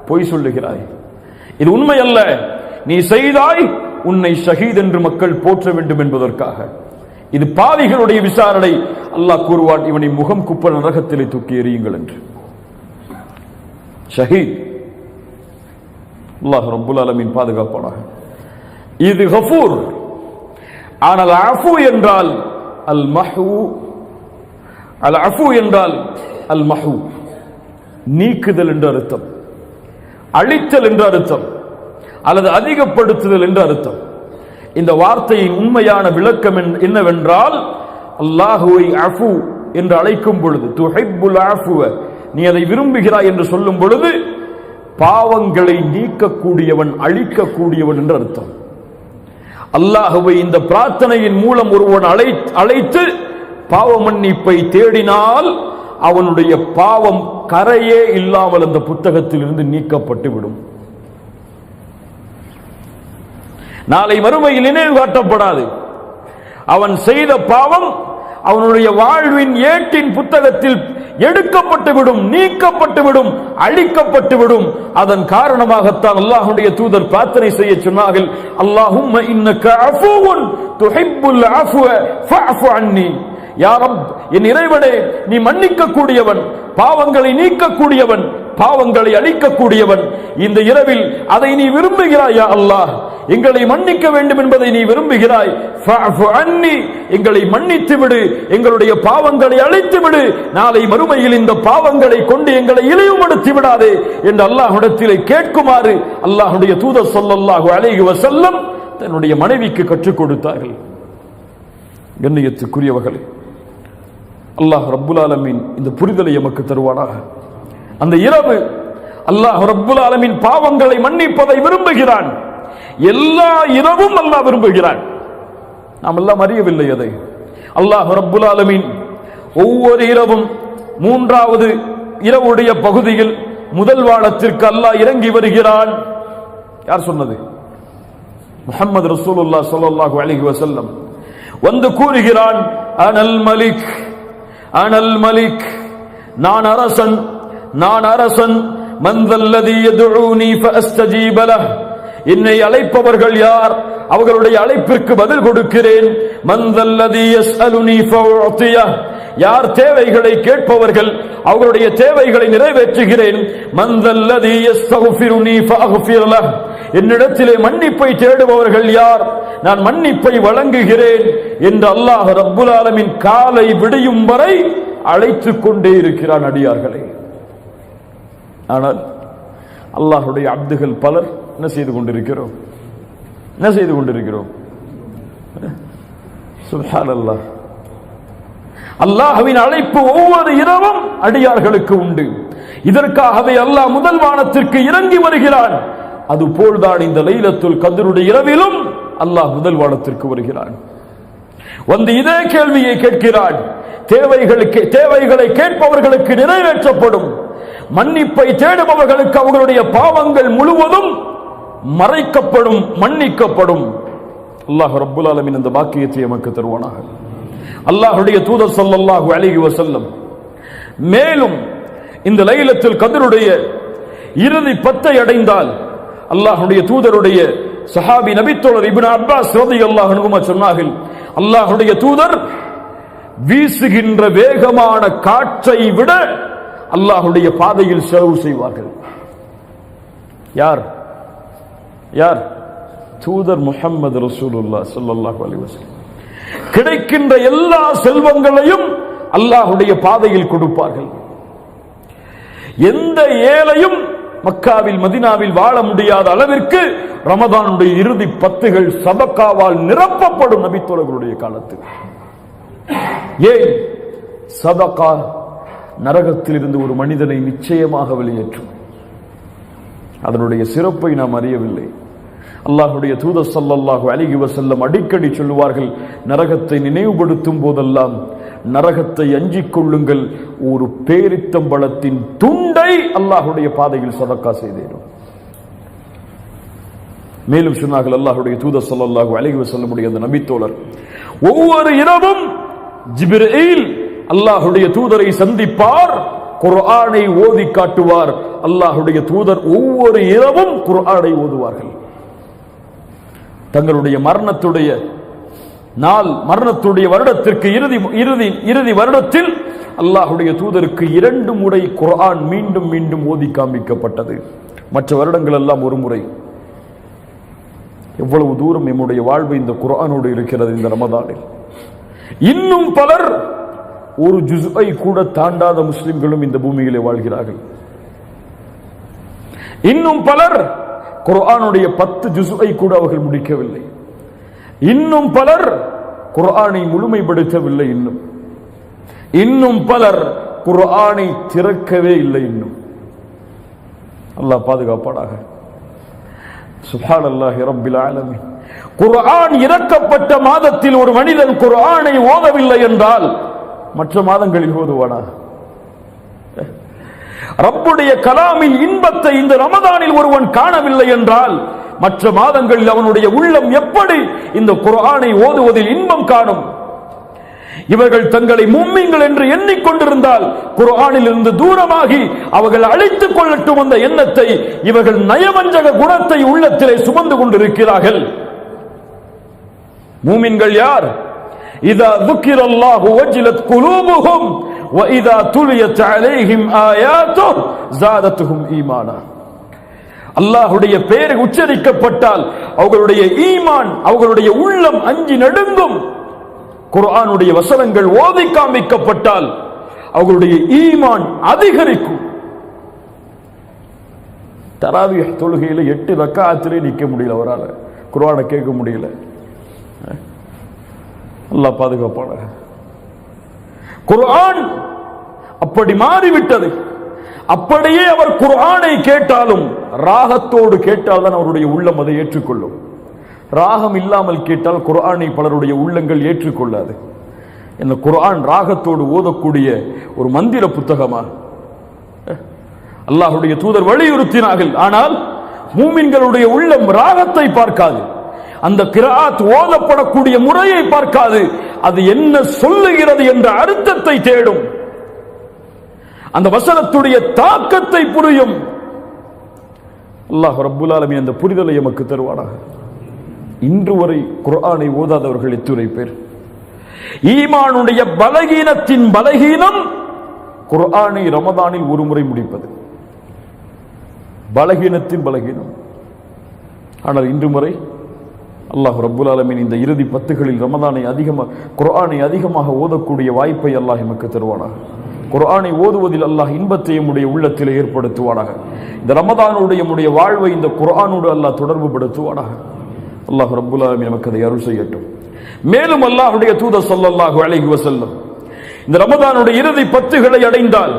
Speaker 1: பொய் சொல்லுகிறாய், இது உண்மை அல்ல, நீ செய்தாய் உன்னை ஷஹீத் என்று மக்கள் போற்ற வேண்டும் என்பதற்காக. இது பாவிகளுடைய விசாரணை. அல்லாஹ் கூறுவான், இவனை முகம் குப்ப நரகத்திலே தூக்கி எறியுங்கள் என்று. ஷஹீத். அல்லாஹ் ரப்புல் ஆலமீன் பாதுகாப்பானாக. இது கஃபூர். ஆனால் அஃபு என்றால் அல் மஹூ, அல் அஃபு என்றால் அல் மஹூ, நீக்குதல் என்று அர்த்தம், அழித்தல் என்று அர்த்தம், அல்லது அதிகப்படுத்துதல் என்று அர்த்தம். இந்த வார்த்தையின் உண்மையான விளக்கம் என்னவென்றால், அல்லாஹுவை அஃபு என்று அழைக்கும் பொழுது, துஹிப்புல் அஃபுவ, நீ அதை விரும்புகிறாய் என்று சொல்லும் பொழுது பாவங்களை நீக்கக்கூடியவன், அழிக்கக்கூடியவன் என்று அர்த்தம். அல்லாஹுவை இந்த பிரார்த்தனையின் மூலம் ஒருவன் அழைத்து பாவ மன்னிப்பை தேடினால் அவனுடைய பாவம் கரையே இல்லாமல் அந்த புத்தகத்தில் இருந்து நீக்கப்பட்டு விடும். நாளை மறுமையில் நினைவு காட்டப்படாது. அவன் செய்த பாவம் அவனுடைய வாழ்வின் ஏட்டின் புத்தகத்தில் எடுக்கப்பட்டுவிடும், நீக்கப்பட்டுவிடும், அழிக்கப்பட்டுவிடும். அதன் காரணமாகத்தான் அல்லாஹ்வுடைய தூதர் பிரார்த்தனை செய்ய சொன்னார்கள், அல்லாஹும்ம இன்னக அஃபூவுன் துஹிப்புல் அஃவ ஃபஅஃபு அன்னி. யா ரப், என் இறைவனே, நீ மன்னிக்க கூடியவன், பாவங்களை நீக்கக்கூடியவன், பாவங்களை அழிக்கக்கூடியவன். இந்த இரவில் அதை நீ விரும்புகிறாய். யா அல்லாஹ், எங்களை மன்னிக்க வேண்டும் என்பதை நீ விரும்புகிறாய். ஃபஅஃபு அன்னி, எங்களை மன்னித்து விடு, எங்களுடைய பாவங்களை அழித்து விடு. நாளை மறுமையில் இந்த பாவங்களை கொண்டு எங்களை இழிவுபடுத்தி விடாதே என்று அல்லாஹ்விடத்திலே கேட்குமாறு அல்லாஹ்வுடைய தூதர் ஸல்லல்லாஹு அலைஹி வஸல்லம் தன்னுடைய மனைவிக்கு கற்றுக் கொடுத்தார்கள். கண்ணியத்துக்குரியவர்களே, அல்லாஹ் ரப்புல் ஆலமீன் இந்த புரிதலை எமக்கு தருவானாக. அந்த இரவு அல்லாஹ் ரப்புல் ஆலமீன் பாவங்களை மன்னிப்பதை விரும்புகிறான். எல்லா இரவும் அல்லாஹ் விரும்புகிறான். நாம் எல்லாம் அறியவில்லை அதை. அல்லாஹ் ரப்புல் ஆலமீன் ஒவ்வொரு இரவும் மூன்றாவது இரவுடைய பகுதியில் முதல் வானத்திற்கு அல்லாஹ் இறங்கி வருகிறான். யார் சொன்னது? முஹம்மது ரசூலுல்லாஹ் ஸல்லல்லாஹு அலைஹி வஸல்லம் வந்து கூறுகிறான், அனல் மலிக், அனல் மலிக், நான் அரசன், நான் அரசன். மன் தல்லதி யதுஊனி ஃபஅஸ்தஜீப லஹ், என்னை அழைப்பவர்கள் யார்? அவர்களுடைய அழைப்பிற்கு பதில் கொடுக்கிறேன். மன் தல்லதி யஸ்அலுனி ஃபஉதியஹ், யார் தேவைகளை கேட்பவர்கள் அவர்களுடைய தேவைகளை நிறைவேற்றுகிறேன். மன் தல்லதி யஸ்தக்ஃபிருனி ஃபஅக்ஃபிர் லஹ், என்னிடத்திலே மன்னிப்பை தேடுபவர்கள் யார்? நான் மன்னிப்பை வழங்குகிறேன் என்று அல்லாஹ் ரப்புல் ஆலமீன் காலை விடியும் வரை அழைத்துக் கொண்டே இருக்கிறான் அடியார்களே. ஆனால் அல்லாஹ்வுடைய அப்துகள் பலர் என்ன செய்து கொண்டிருக்கிறோம்? என்ன செய்து கொண்டிருக்கிறோம்? சுப்ஹானல்லாஹ். அல்லாஹ்வின் அழைப்பு ஒவ்வொரு இரவும் அடியார்களுக்கு உண்டு. இதற்காகவே அல்லாஹ் முதல் வானத்திற்கு இறங்கி வருகிறான். அதுபோல்தான் இந்த லைலத்துல் கத்ருடைய இரவிலும் அல்லாஹ் முதல் வானத்திற்கு வருகிறான். வந்து இதே கேள்வியை கேட்கிறான். தேவைகளை கேட்பவர்களுக்கு நிறைவேற்றப்படும். மன்னிப்பை தேடுபவர்களுக்கு அவர்களுடைய பாவங்கள் முழுவதும் மறைக்கப்படும், மன்னிக்கப்படும். அல்லாஹ் ரப்புல் ஆலமீன் இந்த பாக்கியத்தை நமக்கு தருவானாக. அல்லாஹ்வுடைய தூதர் ஸல்லல்லாஹு அலைஹி வஸல்லம் மேலும் இந்த லைலத்துல் கத்ருடைய இறுதி 10 அடைந்தால் அல்லாஹ்வுடைய தூதருடைய சஹாபி நபித்தோழர் இப்னு அப்பாஸ் ரலியல்லாஹு அன்ஹு சொன்னார்கள், அல்லாஹ்வுடைய தூதர் வீசுகின்ற வேகமான காற்றை விட அல்லாஹ்வுடைய பாதையில் செலவு செய்வார்கள். யார்? யார்? தூதர் முஹம்மது ரசூலுல்லாஹ் ஸல்லல்லாஹு அலைஹி வஸல்லம். கிடைக்கின்ற எல்லா செல்வங்களையும் அல்லாஹ்வுடைய பாதையில் கொடுப்பார்கள். எந்த ஏழையும் மக்காவில் மதீனாவில் வாழ முடியாத அளவிற்கு ரமதானுடைய இறுதி 10 சதகாவால் நிரப்பப்படும் நபித்தோழர்களுடைய காலத்தில். ஏன்? சதகா நரகத்தில் இருந்து ஒரு மனிதனை நிச்சயமாக வெளியேற்றும். அதனுடைய சிறப்பை நாம் அறியவில்லை. அல்லாஹ்வுடைய தூதர் ஸல்லல்லாஹு அலைஹி வஸல்லம் அடிக்கடி சொல்லுவார்கள், நரகத்தை நினைவுபடுத்தும் போதெல்லாம் நரகத்தை அஞ்சிக் கொள்ளுங்கள், ஒரு பேரித்தம்பழத்தின் துண்டை அல்லாஹ்வுடைய பாதையில் சதக்கா செய்தேனும். மேலும் சொன்னார்கள் அல்லாஹ்வுடைய தூதர் ஸல்லல்லாஹு அலைஹி வஸல்லம் உடைய அந்த நபித்தோழர் ஒவ்வொரு இரவும் ஜிப்ரீல் அல்லாஹ்வுடைய தூதரை சந்திப்பார், குர்ஆனை ஓதி காட்டுவார். அல்லாஹ்வுடைய தூதர் ஒவ்வொரு இரவும் குர்ஆனை ஓதுவார்கள். தங்களுடைய மரணத்துடைய நாள், மரணத்துடைய வருடத்திற்கு இறுதி வருடத்தில் அல்லாஹ்வுடைய தூதருக்கு 2 முறை குர்ஆன் மீண்டும் மீண்டும் ஓதி காண்பிக்கப்பட்டது. மற்ற வருடங்கள் எல்லாம் ஒரு முறை. எவ்வளவு தூரம் நம்முடைய வாழ்வு இந்த குர்ஆனோடு இருக்கிறது இந்த ரமதானில். இன்னும் பலர் ஒரு ஜுஸ்ஐ கூட தாண்டாத முஸ்லிம்களும் இந்த பூமியிலே வாழ்கிறார்கள். இன்னும் பலர் குர்ஆனுடைய 10 ஜுஸ்ஐ கூட அவர்கள் முடிக்கவில்லை. இன்னும் பலர் குர்ஆனை முழுமைப்படுத்தவில்லை. இன்னும் பலர் குர்ஆனை திறக்கவே இல்லை. இன்னும் அல்லாஹ் பாதுகாப்பானாக. சுப்ஹானல்லாஹி ரப்பில் ஆலமீன். குர்ஆன் இறக்கப்பட்ட மாதத்தில் ஒரு மனிதன் குர்ஆனை ஓதவில்லை என்றால் மற்ற மாதங்களில் ஓதுவானா? ரப்புடைய கலாமின் இன்பத்தை இந்த ரமதானில் ஒருவன் காணவில்லை என்றால் மற்ற மாதங்களில் அவனுடைய உள்ளம் எப்படி இந்த குர்ஆனை ஓதுவதில் இன்பம் காணும்? இவர்கள் தங்களை முஃமின்கள் என்று எண்ணிக்கொண்டிருந்தால் குர்ஆனில் இருந்து தூரமாகி அவர்கள் அழித்துக் கொள்ளட்டும் அந்த எண்ணத்தை. இவர்கள் நயவஞ்சக குணத்தை உள்ளத்திலே சுமந்து கொண்டிருக்கிறார்கள். முஃமின்கள் யார்? இதா ذُكِرَ وَجِلَتْ قُلُوبُهُمْ وَإِذَا تُلِيَتْ عَلَيْهِمْ آيَاتُهُ زَادَتْهُمْ ஈமானா. அல்லாஹ்வுடைய பெயர் உச்சரிக்கப்பட்டால் அவர்களுடைய ஈமான், அவர்களுடைய உள்ளம் அஞ்சி நடுங்கும். குர்ஆனுடைய வசனங்கள் ஓதி காண்பிக்கப்பட்டால் அவர்களுடைய ஈமான் அதிகரிக்கும். தராவிஹ் தொழுகையில 8 ரக்காத்திலே நிக்க முடியல, அவரால் குர்ஆனை கேட்க முடியல. அல்லாஹ் பாதுகாப்பான. குர்ஆன் அப்படி மாறிவிட்டது. அப்படியே அவர் குர்ஆனை கேட்டாலும் ராகத்தோடு கேட்டால்தான் அவருடைய உள்ளம் அதை ஏற்றுக்கொள்ளும். ராகம் இல்லாமல் கேட்டால் குர்ஆனை பலருடைய உள்ளங்கள் ஏற்றுக்கொள்ளாது. இந்த குர்ஆன் ராகத்தோடு ஓதக்கூடிய ஒரு மந்திர புத்தகமா? அல்லாஹ்வுடைய தூதர் வலியுறுத்தினார்கள். ஆனால் மூமின்களுடைய உள்ளம் ராகத்தை பார்க்காது, அந்த கிராத் ஓதப்படக்கூடிய முறையை பார்க்காது, அது என்ன சொல்லுகிறது என்ற அர்த்தத்தை தேடும், அந்த வசனத்துடைய தாக்கத்தை புரியும். அல்லாஹ் ரப்புல் ஆலமீன் அந்த புரிதலை எமக்கு தருவானாக. இன்று வரை குர்ஆனை ஓதாதவர்கள் எத்துணை பேர்? ஈமானுடைய பலகீனத்தின் பலகீனம் குர்ஆனை ரமதானில் ஒரு முறை முடிப்பது, பலகீனத்தின் பலகீனம். ஆனால் இன்று முறை அல்லாஹ் ரப்புல் ஆலமீன் இந்த இறுதி 10களில் ரமதானை அதிகமாக, குர்ஆனை அதிகமாக ஓதக்கூடிய வாய்ப்பை அல்லாஹ் எமக்கு தருவானாக. குர்ஆனை ஓதுவதில் அல்லாஹ் இன்பத்தை நம்முடைய உள்ளத்தில் ஏற்படுத்துவானாக. இந்த ரமதானுடைய வாழ்வை இந்த குர்ஆனோடு அல்லாஹ் தொடர்பு படுத்துவானாக. அல்லாஹ் ரப்புல் ஆலமீன் நமக்கு அதை அருள் செய்யட்டும். மேலும் அல்லாஹ்வுடைய தூதர் ஸல்லல்லாஹு அலைஹி வஸல்லம் இந்த ரமதானுடைய இறுதி 10களை அடைந்தால்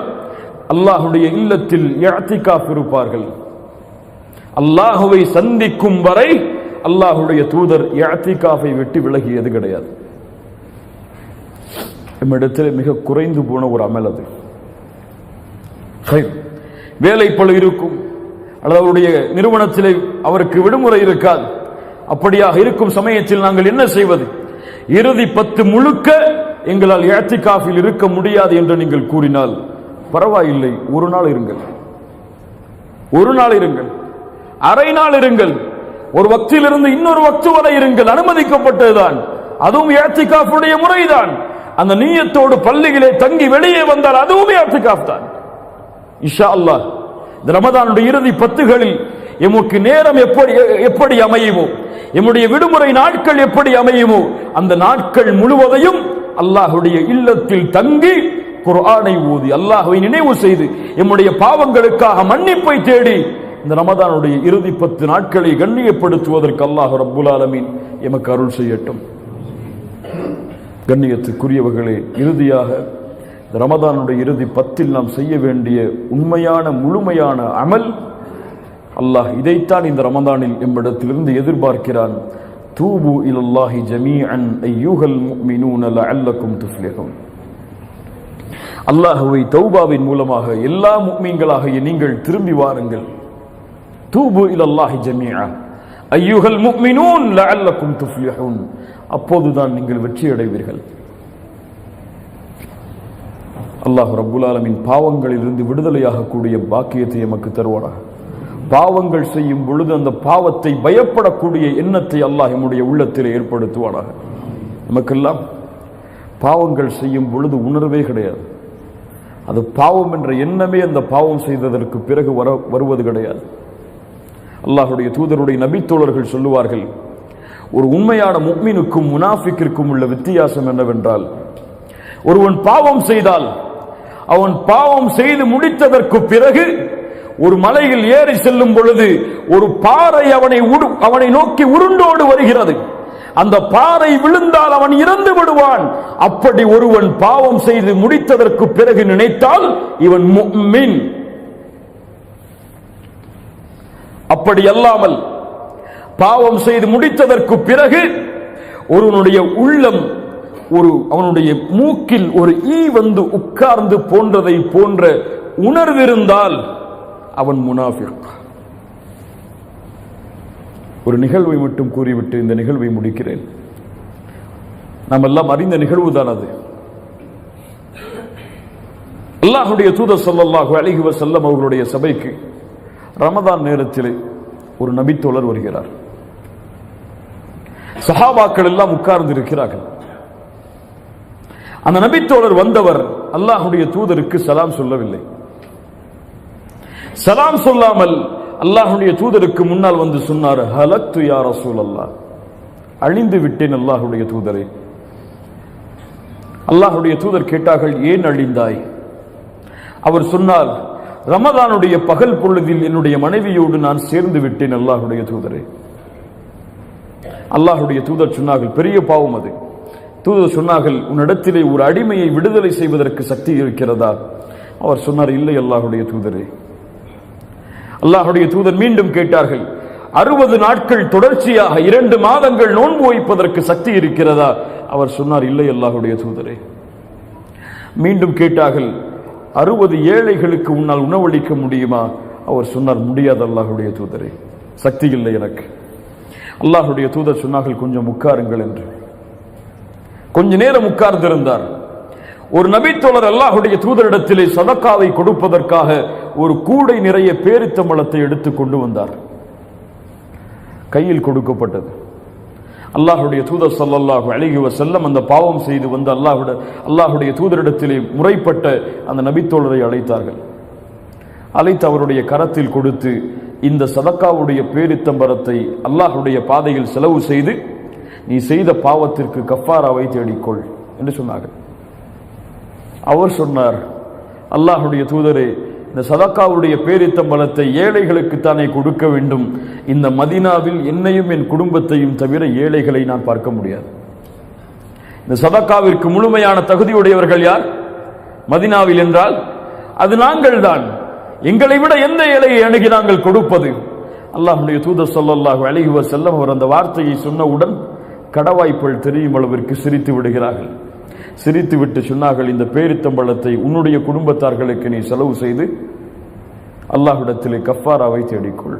Speaker 1: அல்லாஹ்வுடைய இல்லத்தில் இஅ்திகாஃப் இருப்பார்கள். அல்லாஹ்வை சந்திக்கும் வரை அல்லாஹ்வுடைய தூதர் இஅ்திகாஃபை விட்டு விலகியது கிடையாது. நம்மிடத்தில் மிக குறைந்து போன ஒரு அமல் அது. வேலை பளு இருக்கும், அல்லது அவருடைய நிறுவனத்திலே அவருக்கு விடுமுறை இருக்காது. அப்படியாக இருக்கும் சமயத்தில் நாங்கள் என்ன செய்வது? இறுதி 10 முழுக்க எங்களால் இஅ்திகாஃபில் இருக்க முடியாது என்று நீங்கள் கூறினால் பரவாயில்லை, ஒரு நாள் இருங்கள், ஒரு நாள் இருங்கள், அரை நாள் இருங்கள், ஒரு வக்திலிருந்து இன்னொரு வக்து வரை இருங்கள், அனுமதிக்கப்பட்டதுதான். அதுவும் இஅ்திகாஃபுடைய முறைதான். அந்த நியத்தோடு பள்ளியிலே தங்கி வெளியே வந்தால் அதுவும் இஅ்திகாஃப் தான். இன்ஷா அல்லாஹ் இந்த ரமதானுடைய இறுதி 10களில் எமக்கு நேரம் எப்படி அமையுமோ, எம்முடைய விடுமுறை நாட்கள் எப்படி அமையுமோ, அந்த நாட்கள் முழுவதையும் அல்லாஹ்வுடைய இல்லத்தில் தங்கி குர்ஆனை ஓதி அல்லாஹ்வை நினைவு செய்து எம்முடைய பாவங்களுக்காக மன்னிப்பை தேடி இந்த ரமதானுடைய இறுதி 10 நாட்களை கண்ணியப்படுத்துவதற்கு அல்லாஹ் ரப்புல் ஆலமீன் எமக்கு அருள் செய்யட்டும். கண்ணியத்துக்குரியவர்களே, இறுதியாக இந்த ரமதானுடைய இறுதி 10ல் நாம் செய்ய வேண்டிய உண்மையான முழுமையான அமல், அல்லாஹ் இதைத்தான் இந்த ரமதானில் எம்மிடத்திலிருந்து எதிர்பார்க்கிறான். தூபு இலல்லாஹி ஜமீஅன் அய்யுஹல் முஃமினூன லஅல்லக்கும் துஃப்லிஹூன். அல்லாஹ்வை தௌபாவின் மூலமாக எல்லா முஃமின்களாகிய நீங்கள் திரும்பி வாருங்கள். தூபு இலல்லாஹி ஜமீஅ அய்யுஹல் முஃமினூன் லஅல்லக்கும் துஃப்லிஹூன். அப்போதுதான் நீங்கள் வெற்றி அடைவீர்கள். அல்லாஹ் ரப்புல் ஆலமீன் பாவங்களிலிருந்து விடுதலையாகக்கூடிய பாக்கியத்தை எமக்கு தருவானாக. பாவங்கள் செய்யும் பொழுது அந்த பாவத்தை பயப்படக்கூடிய எண்ணத்தை அல்லாஹ் நம்முடைய உள்ளத்தில் ஏற்படுத்துவானாக. நமக்கெல்லாம் பாவங்கள் செய்யும் பொழுது உணர்வே கிடையாது. அது பாவம் என்ற எண்ணமே அந்த பாவம் செய்ததற்கு பிறகு வருவது கிடையாது. அல்லாஹ்வுடைய தூதருடைய நபித்தோழர்கள் சொல்லுவார்கள், ஒரு உண்மையான முஃமினுக்கும் முனாஃபிக்கிற்கும் உள்ள வித்தியாசம் என்னவென்றால், ஒருவன் பாவம் செய்தால் அவன் பாவம் செய்து முடித்ததற்கு பிறகு ஒரு மலையில் ஏறி செல்லும் பொழுது ஒரு பாறை அவனை நோக்கி உருண்டோடு வருகிறது. அந்த பாறை விழுந்தால் அவன் இறந்து விடுவான். அப்படி ஒருவன் பாவம் செய்து முடித்ததற்கு பிறகு நினைத்தால் இவன் முஃமின். அப்படி அல்லாமல் பாவம் செய்து முடித்ததற்கு பிறகு ஒருவனுடைய உள்ளம் அவனுடைய மூக்கில் ஒரு ஈ வந்து உட்கார்ந்து போன்றதை போன்ற உணர்விருந்தால் அவன் முனாஃபிக். ஒரு நிகழ்வை மட்டும் கூறிவிட்டு இந்த நிகழ்வை முடிக்கிறேன். நாம் எல்லாம் அறிந்த நிகழ்வு தான் அது. அல்லாஹ்வுடைய தூதர் ஸல்லல்லாஹு அலைஹி வஸல்லம் அவர்களுடைய சபைக்கு ரமதான் நேரத்தில் ஒரு நபித்தோழர் வருகிறார். சஹாபாக்கள் எல்லாம் உட்கார்ந்து இருக்கிறார்கள். அந்த நபித்தோழர் வந்தவர் அல்லாஹ்வுடைய தூதருக்கு சலாம் சொல்லவில்லை. சலாம் சொல்லாமல் அல்லாஹ்வுடைய தூதருக்கு முன்னால் வந்து சொன்னார், ஹலக்து யா ரசூலல்லாஹ், அழிந்து விட்டேன் அல்லாஹ்வுடைய தூதரே. அல்லாஹ்வுடைய தூதர் கேட்டார்கள், ஏன் அழிந்தாய்? அவர் சொன்னார், ரமதானுடைய பகல் பொழுதில் என்னுடைய மனைவியோடு நான் சேர்ந்து விட்டேன் அல்லாஹ்வுடைய தூதரே. அல்லாஹ்வுடைய தூதர் சொன்னார்கள், பெரிய பாவம் அது. தூதர் சொன்னார்கள், உன்னிடத்திலே ஒரு அடிமையை விடுதலை செய்வதற்கு சக்தி இருக்கிறதா? அவர் சொன்னார், இல்லை அல்லாஹ்வுடைய தூதரே. அல்லாஹ்வுடைய தூதர் மீண்டும் கேட்டார்கள், 60 நாட்கள் தொடர்ச்சியாக 2 மாதங்கள் நோன்பு வைப்பதற்கு சக்தி இருக்கிறதா? அவர் சொன்னார், இல்லை அல்லாஹ்வுடைய தூதரே. மீண்டும் கேட்டார்கள், 60 ஏழைகளுக்கு உன்னால் உணவளிக்க முடியுமா? அவர் சொன்னார், முடியாது அல்லாஹ்வுடைய தூதரே, சக்தி இல்லை எனக்கு. அல்லாஹ்வுடைய தூதர் சொன்னார்கள், கொஞ்சம் உட்காருங்கள் என்று. கொஞ்ச நேரம் உட்கார்ந்திருந்தார். ஒரு நபித்தோழர் அல்லாஹ்வுடைய தூதரிடத்திலே சதக்காவை கொடுப்பதற்காக ஒரு கூடை நிறைய பேரித்தம்பழத்தை எடுத்து கொண்டு வந்தார். கையில் கொடுக்கப்பட்டது. அல்லாஹ்வுடைய தூதர் ஸல்லல்லாஹு அலைஹி வஸல்லம் அந்த பாவம் செய்து வந்த அல்லாஹ்வுடைய தூதரிடத்திலே முறைப்பட்ட அந்த நபித்தோழரை அழைத்தார்கள். அழைத்து அவருடைய கரத்தில் கொடுத்து, இந்த சதக்காவுடைய பேரித்தம்பரத்தை அல்லாஹ்வுடைய பாதையில் செலவு செய்து நீ செய்த பாவத்திற்கு கஃபாராவை தேடிக்கொள் என்று சொன்னார்கள். அவர் சொன்னார், அல்லாஹ்வுடைய தூதரே, இந்த சதக்காவுடைய பேரித்தம்பலத்தை ஏழைகளுக்கு தானே கொடுக்க வேண்டும். இந்த மதீனாவில் என்னையும் என் குடும்பத்தையும் தவிர ஏழைகளை நான் பார்க்க முடியாது. இந்த சதக்காவிற்கு முழுமையான தகுதியுடையவர்கள் யார் மதீனாவில் என்றால் அது நாங்கள் தான். எங்களை விட எந்த ஏழையை அணுகி நாங்கள் கொடுப்பது? அல்லாஹ்வுடைய தூதர் ஸல்லல்லாஹு அலைஹி வஸல்லம் அவர் அந்த வார்த்தையை சொன்னவுடன் கடவாய்ப்புகள் தெரியும் அளவிற்கு சிரித்து விடுகிறார்கள். சிரித்து விட்டு சொன்னார்கள், இந்த பேரித்தம்பழத்தை உன்னுடைய குடும்பத்தார்களுக்கு நீ செலவு செய்து அல்லாஹ்விடத்திலே கஃபாராவை தேடிக்கொள்.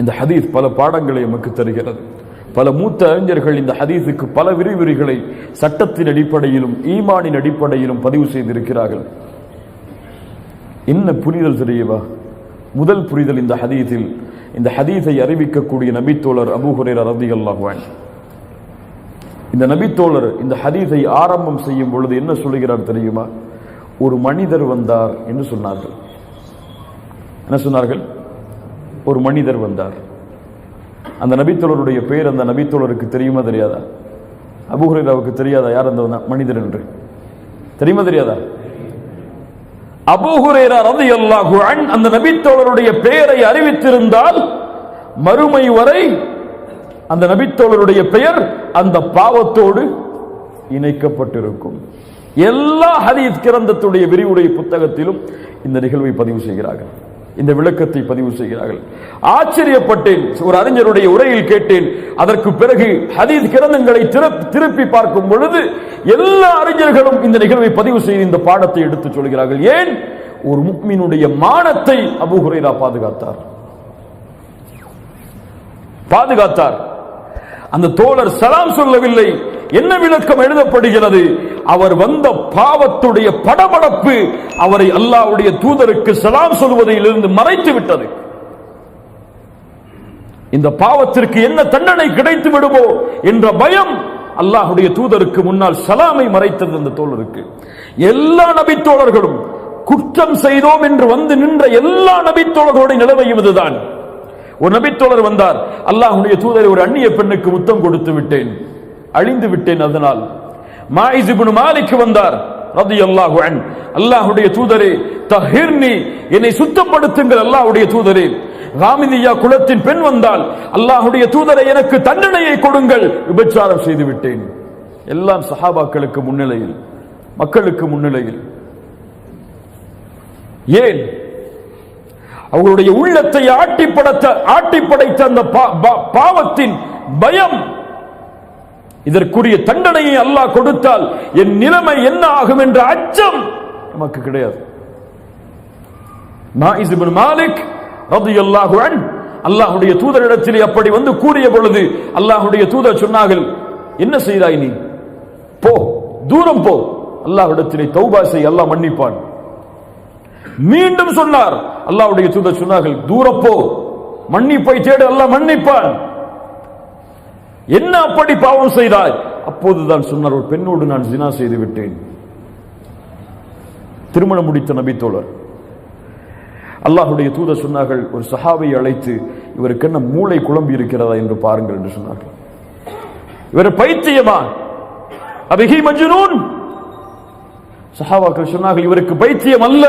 Speaker 1: இந்த ஹதீஸ் பல பாடங்களை நமக்கு தருகிறது. பல மூத்த அறிஞர்கள் இந்த ஹதீஸுக்கு பல விரிவுரைகளை சட்டத்தின் அடிப்படையிலும் ஈமானின் அடிப்படையிலும் பதிவு செய்திருக்கிறார்கள். என்ன புரிதல் தெரியவா? முதல் புரிதல், இந்த ஹதீஸில் இந்த ஹதீஸை அறிவிக்கக்கூடிய நபித்தோழர் அபூ ஹுரைரா ரலியல்லாஹு அன்ஹு. இந்த நபித்தோழர் இந்த ஹதீஸை ஆரம்பம் செய்யும் பொழுது என்ன சொல்லுகிறார் தெரியுமா? ஒரு மனிதர் வந்தார் என்று சொன்னார்கள். என்ன சொன்னார்கள்? ஒரு மனிதர் வந்தார். அந்த நபித்தோழருடைய பெயர் அந்த நபித்தோழருக்கு தெரியுமா தெரியாதா? அபூ ஹுரைராவுக்கு தெரியாதா யார் அந்த மனிதர் என்று? தெரியுமா தெரியாதா? அபூ ஹுரைரா ரலியல்லாஹு அன்ஹு அந்த நபித்தோழருடைய பெயரை அறிவித்திருந்தால் மறுமை வரை அந்த நபித்தோழருடைய பெயர் அந்த பாவத்தோடு இணைக்கப்பட்டிருக்கும். எல்லா ஹதீஸ் கிரந்தத்துடைய விரிவுரை புத்தகத்திலும் இந்த நிகழ்வை பதிவு செய்கிறார்கள், இந்த விளக்கத்தை பதிவு செய்கிறார்கள். ஆச்சரியப்பட்டேன். ஒரு அறிஞருடைய உரையில் கேட்டேன். அதற்கு பிறகு ஹதீஸ் கிரந்தங்களை திருப்பி பார்க்கும் பொழுது எல்லா அறிஞர்களும் இந்த நிகழ்வை பதிவு செய்து இந்த பாடத்தை எடுத்து சொல்கிறார்கள். ஏன்? ஒரு முஃமினுடைய மானத்தை அபூ ஹுரைரா பாதுகாத்தார். அந்த தோழர் சலாம் சொல்லவில்லை. என்ன விளக்கம் எழுதப்படுகிறது? அவர் வந்த பாவத்துடைய படபடப்பு அவரை அல்லாஹ்வுடைய தூதருக்கு சலாம் சொல்வதிலிருந்து மறைத்து விட்டது. இந்த பாவத்திற்கு என்ன தண்டனை கிடைத்து விடுமோ என்ற பயம் அல்லாஹ்வுடைய தூதருக்கு முன்னால் சலாமை மறைத்தது அந்த தோழருக்கு. எல்லா நபித்தோழர்களும் குற்றம் செய்தோம் என்று வந்து நின்ற எல்லா நபித்தோழர்களுடைய நிலைமையும் இதுதான். ஒரு நபித்தோழர் வந்தார், அல்லாஹ்வுடைய தூதரை, ஒரு அந்நிய பெண்ணுக்கு முத்தம் கொடுத்து விட்டேன், அழிந்து விட்டேன். அதனால் மாயிஸ் இப்னு மாலிக் வந்தார் ரலியல்லாஹு அன்ஹு, அல்லாஹ்வுடைய தூதரே தஹிர்னி, என்னை சுத்தப்படுத்துங்கள் அல்லாஹ்வுடைய தூதரே. காமிதியா குலத்தின் பெண் வந்தால், அல்லாஹ்வுடைய தூதரை எனக்கு தண்டனையை கொடுங்கள், விபச்சாரம் செய்து விட்டேன். எல்லாம் சஹாபாக்களுக்கு முன்னிலையில், மக்களுக்கு முன்னிலையில். ஏன்? அவர்களுடைய உள்ளத்தை ஆட்டி படைத்த அந்த பாவத்தின் பயம். இதற்குரிய தண்டனையை அல்லாஹ் கொடுத்தால் என் நிலைமை என்ன ஆகும் என்ற அச்சம் நமக்கு கிடையாது. மாயிஸ் இப்னு மாலிக் ரலியல்லாஹு அன்ஹு அல்லாஹ்வுடைய தூதரிடத்திலே அப்படி வந்து கூறிய பொழுது அல்லாஹ்வுடைய தூதர் சொன்னார்கள், என்ன செய்தாய் நீ? போ, தூரம் போ, அல்லாஹ்விடத்திலே தௌபா செய், அல்லாஹ் மன்னிப்பான். மீண்டும் சொன்னார். அல்லாஹ்வுடைய தூதர் சொன்னார்கள், தூரப்போ, மன்னிப்பை தேடு, அல்லாஹ் மன்னிப்பான். என்ன அப்படி பாவம் செய்தாய்? அப்போதுதான் சொன்னார், ஒரு பெண்ணோடு நான் ஜினா செய்து விட்டேன். திருமணம் முடித்த நபி தோழர். அல்லாஹ்வுடைய தூதர் சொன்னார்கள், ஒரு சஹாபியை அழைத்து, இவருக்கு என்ன மூளை குழம்பி இருக்கிறதா என்று பாருங்கள் என்று சொன்னார்கள். இவர் பைத்தியமா? அபிஹி மஜ்னூன்? சஹாபாக்கள் சொன்னார்கள், இவருக்கு பைத்தியம் அல்ல.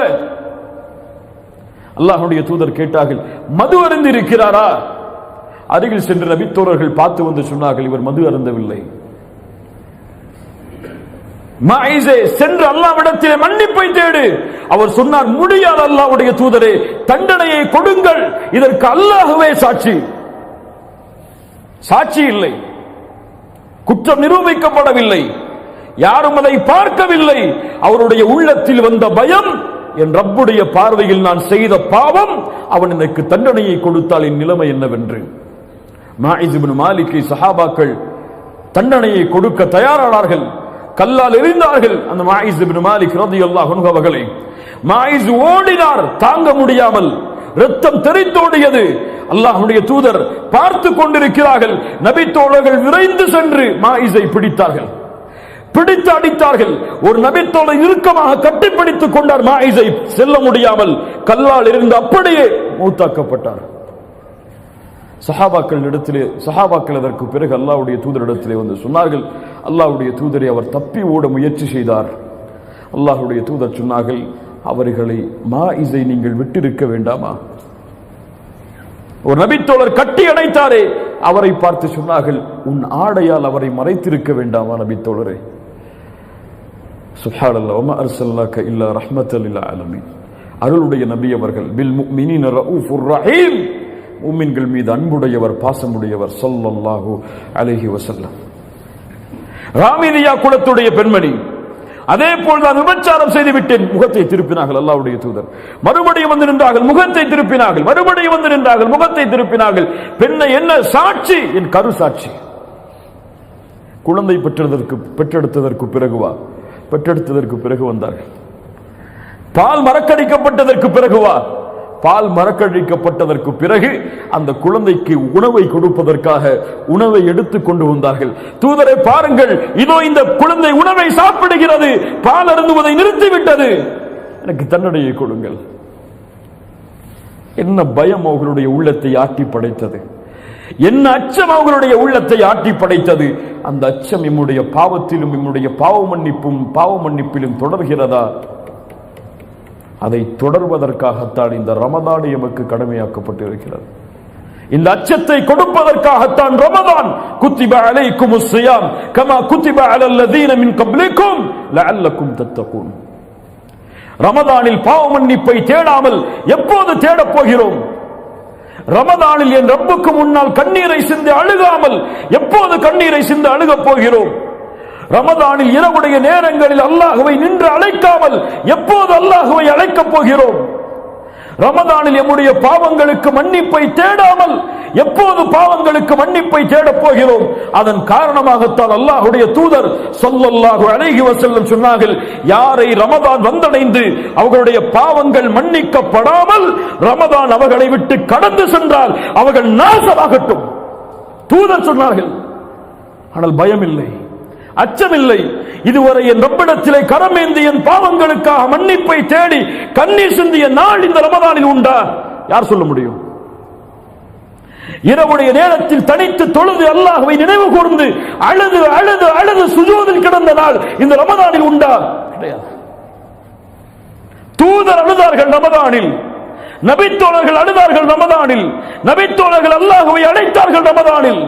Speaker 1: அல்லாஹ்வுடைய தூதர் கேட்டார்கள், மது அருந்தி இருக்கிறாரா? அருகில் சென்ற நபி தோழர்கள் பார்த்து வந்து சொன்னார்கள், இவர் மது அருந்தவில்லை. மாயிஸே, சென்று அல்லாஹ்விடத்திலே மன்னிப்பை தேடு. அவர் சொன்னார், முடியாது அல்லாஹ்வுடைய தூதரே, தண்டனையை கொடுங்கள், இதற்கு அல்லாஹ்வே சாட்சி. சாட்சி இல்லை, குற்றம் நிரூபிக்கப்படவில்லை, யாரும் அதை பார்க்கவில்லை. அவருடைய உள்ளத்தில் வந்த பயம், என் ரப்புடைய பார்வையில் நான் செய்த பாவம், அவன் எனக்கு தண்டனையை கொடுத்தால் என் நிலைமை என்னவென்று. மாயிஸ் இப்னு மாலிக்கை சஹாபாக்கள் தண்டனையை கொடுக்க தயாரானார்கள், கல்லால் எறிந்தார்கள். அந்த மாயிஸ் இப்னு மாலிக் ரலியல்லாஹு அன்ஹு அவர்களை மாயிஸ் ஓடினார், தாங்க முடியாமல் ரத்தம் தெறித்தோடியது. அல்லாஹ்வுடைய தூதர் பார்த்து கொண்டிருக்கிறார்கள். நபி தோழர்கள் விரைந்து சென்று மாயிஸை பிடித்தார்கள், பிடித்து அடித்தார்கள். ஒரு நபி தோழர் இறுக்கமாக கட்டிப்பிடித்துக் கொண்டார் மாயிஸை, செல்ல முடியாமல் கல்லால் இருந்து அப்படியே மௌத்தாக்கப்பட்டார். சஹாபாக்கள் அதற்கு பிறகு அல்லாஹ்வுடைய தூதரிடத்திலே வந்து சொன்னார்கள், அல்லாஹ்வுடைய தூதரை, அவர் தப்பி ஓட முயற்சி செய்தார். அல்லாஹ்வுடைய தூதர் சொன்னார்கள், அவர்களை மாயிஸை நீங்கள் விட்டிருக்க வேண்டாமா? ஒரு நபித்தோழர் கட்டி அணைத்தாரே, அவரை பார்த்து சொன்னார்கள், உன் ஆடையால் அவரை மறைத்திருக்க வேண்டாமா நபித்தோழரே? சுப்ஹானல்லாஹ், வமா அர்ஸல்னாக இல்லா ரஹ்மத்தல் லில் ஆலமீன். அருளுடைய நபி அவர்கள், பில் முஃமினீன ரഊஃபுர் ரஹீம், முஃமின்கள் மீது அன்புடையவர், பாசமுடையவர் ஸல்லல்லாஹு அலைஹி வஸல்லம். ராமிலியா குலத்துடைய பெண்மணி, அதே போல் நான் விபச்சாரம் செய்து விட்டேன், முகத்தை திருப்பினார்கள் அல்லாஹ்வுடைய தூதர். மறுபடியும் வந்து நின்றார்கள், முகத்தை திருப்பினார்கள். மறுபடியும் வந்து நின்றார்கள், முகத்தை திருப்பினார்கள். பெண்ணை, என்ன சாட்சி? என் கரு சாட்சி. குழந்தை பெற்றெடுத்ததற்கு பிறகு வந்தார்கள். பால் மறக்கடிக்கப்பட்டதற்கு பிறகுவா? பால் மறக்கடிக்கப்பட்டதற்கு பிறகு அந்த குழந்தைக்கு உணவை கொடுப்பதற்காக உணவை எடுத்துக் கொண்டு வந்தார்கள். தூதரை பாருங்கள், இதோ இந்த குழந்தை உணவை சாப்பிடுகிறது, பால் அருந்துவதை நிறுத்திவிட்டது, எனக்கு தண்டனையை கொடுங்கள். என்ன பயம் அவர்களுடைய உள்ளத்தை ஆட்டி படைத்தது, என்ன அச்சம் அவர்களுடைய உள்ளத்தை ஆட்டி படைத்தது. அந்த அச்சம் நம்முடைய பாவத்திலும் நம்முடைய பாவ மன்னிப்பிலும் தொடர்கிறதா? அதை தொடர்வதற்காகத்தான் இந்த ரமதான் எமக்கு கடமையாக்கப்பட்டிருக்கிறது. இந்த அச்சத்தை கொடுப்பதற்காகத்தான் ரமதான். குத்திப அலைக்குமுஸ் ஸியாம் கமா குத்திப அலல் லதீன மின் கப்லிக்கும் லஅல்லக்கும் தத்தகூன். ரமதானில் பாவ மன்னிப்பை தேடாமல் எப்போது தேடப் போகிறோம்? ரமதானில் என் ரப்புக்கு முன்னால் கண்ணீரை சிந்தி அழுகாமல் எப்போது கண்ணீரை சிந்தி அழுகப் போகிறோம்? ரமதானில் இரவுடைய நேரங்களில் அல்லாஹ்வை நின்று அழைக்காமல் எப்போது அல்லாஹ்வை அழைக்கப் போகிறோம்? ரமதானில் நம்முடைய பாவங்களுக்கு மன்னிப்பை தேடாமல் எப்போது பாவங்களுக்கு மன்னிப்பை தேடப் போகிறோம்? அதன் காரணமாகத்தான் அல்லாஹ்வுடைய தூதர் ஸல்லல்லாஹு அலைஹி வஸல்லம் சொன்னார்கள், யாரை ரமதான் வந்தடைந்து அவர்களுடைய பாவங்கள் மன்னிக்கப்படாமல் ரமதான் அவர்களை விட்டு கடந்து சென்றால் அவர்கள் நாசமாகட்டும். தூதர் சொன்னார்கள். ஆனால் பயம் இல்லை, அச்சமில்லை. இதுவரை என் ரப்பிடத்திலே கரமேந்தி என் பாவங்களுக்காக மன்னிப்பை தேடி கண்ணீர் சிந்திய நாள் இந்த ரமதானில் உண்டா? யார் சொல்ல முடியும்? இரவுடைய நேரத்தில் தனித்து தொழுது அல்லாஹ்வை நினைவு கூர்ந்து அழுது அழுது அழுது சுஜூதில் கிடந்த நாள் இந்த ரமதானில் உண்டா? கிடையாது. தூதர் அழுதார்கள் ரமதானில், நபித்தோழர்கள் அழுதார்கள் ரமதானில், நபித்தோழர்கள் அல்லாஹ்வை அழைத்தார்கள் ரமதானில்.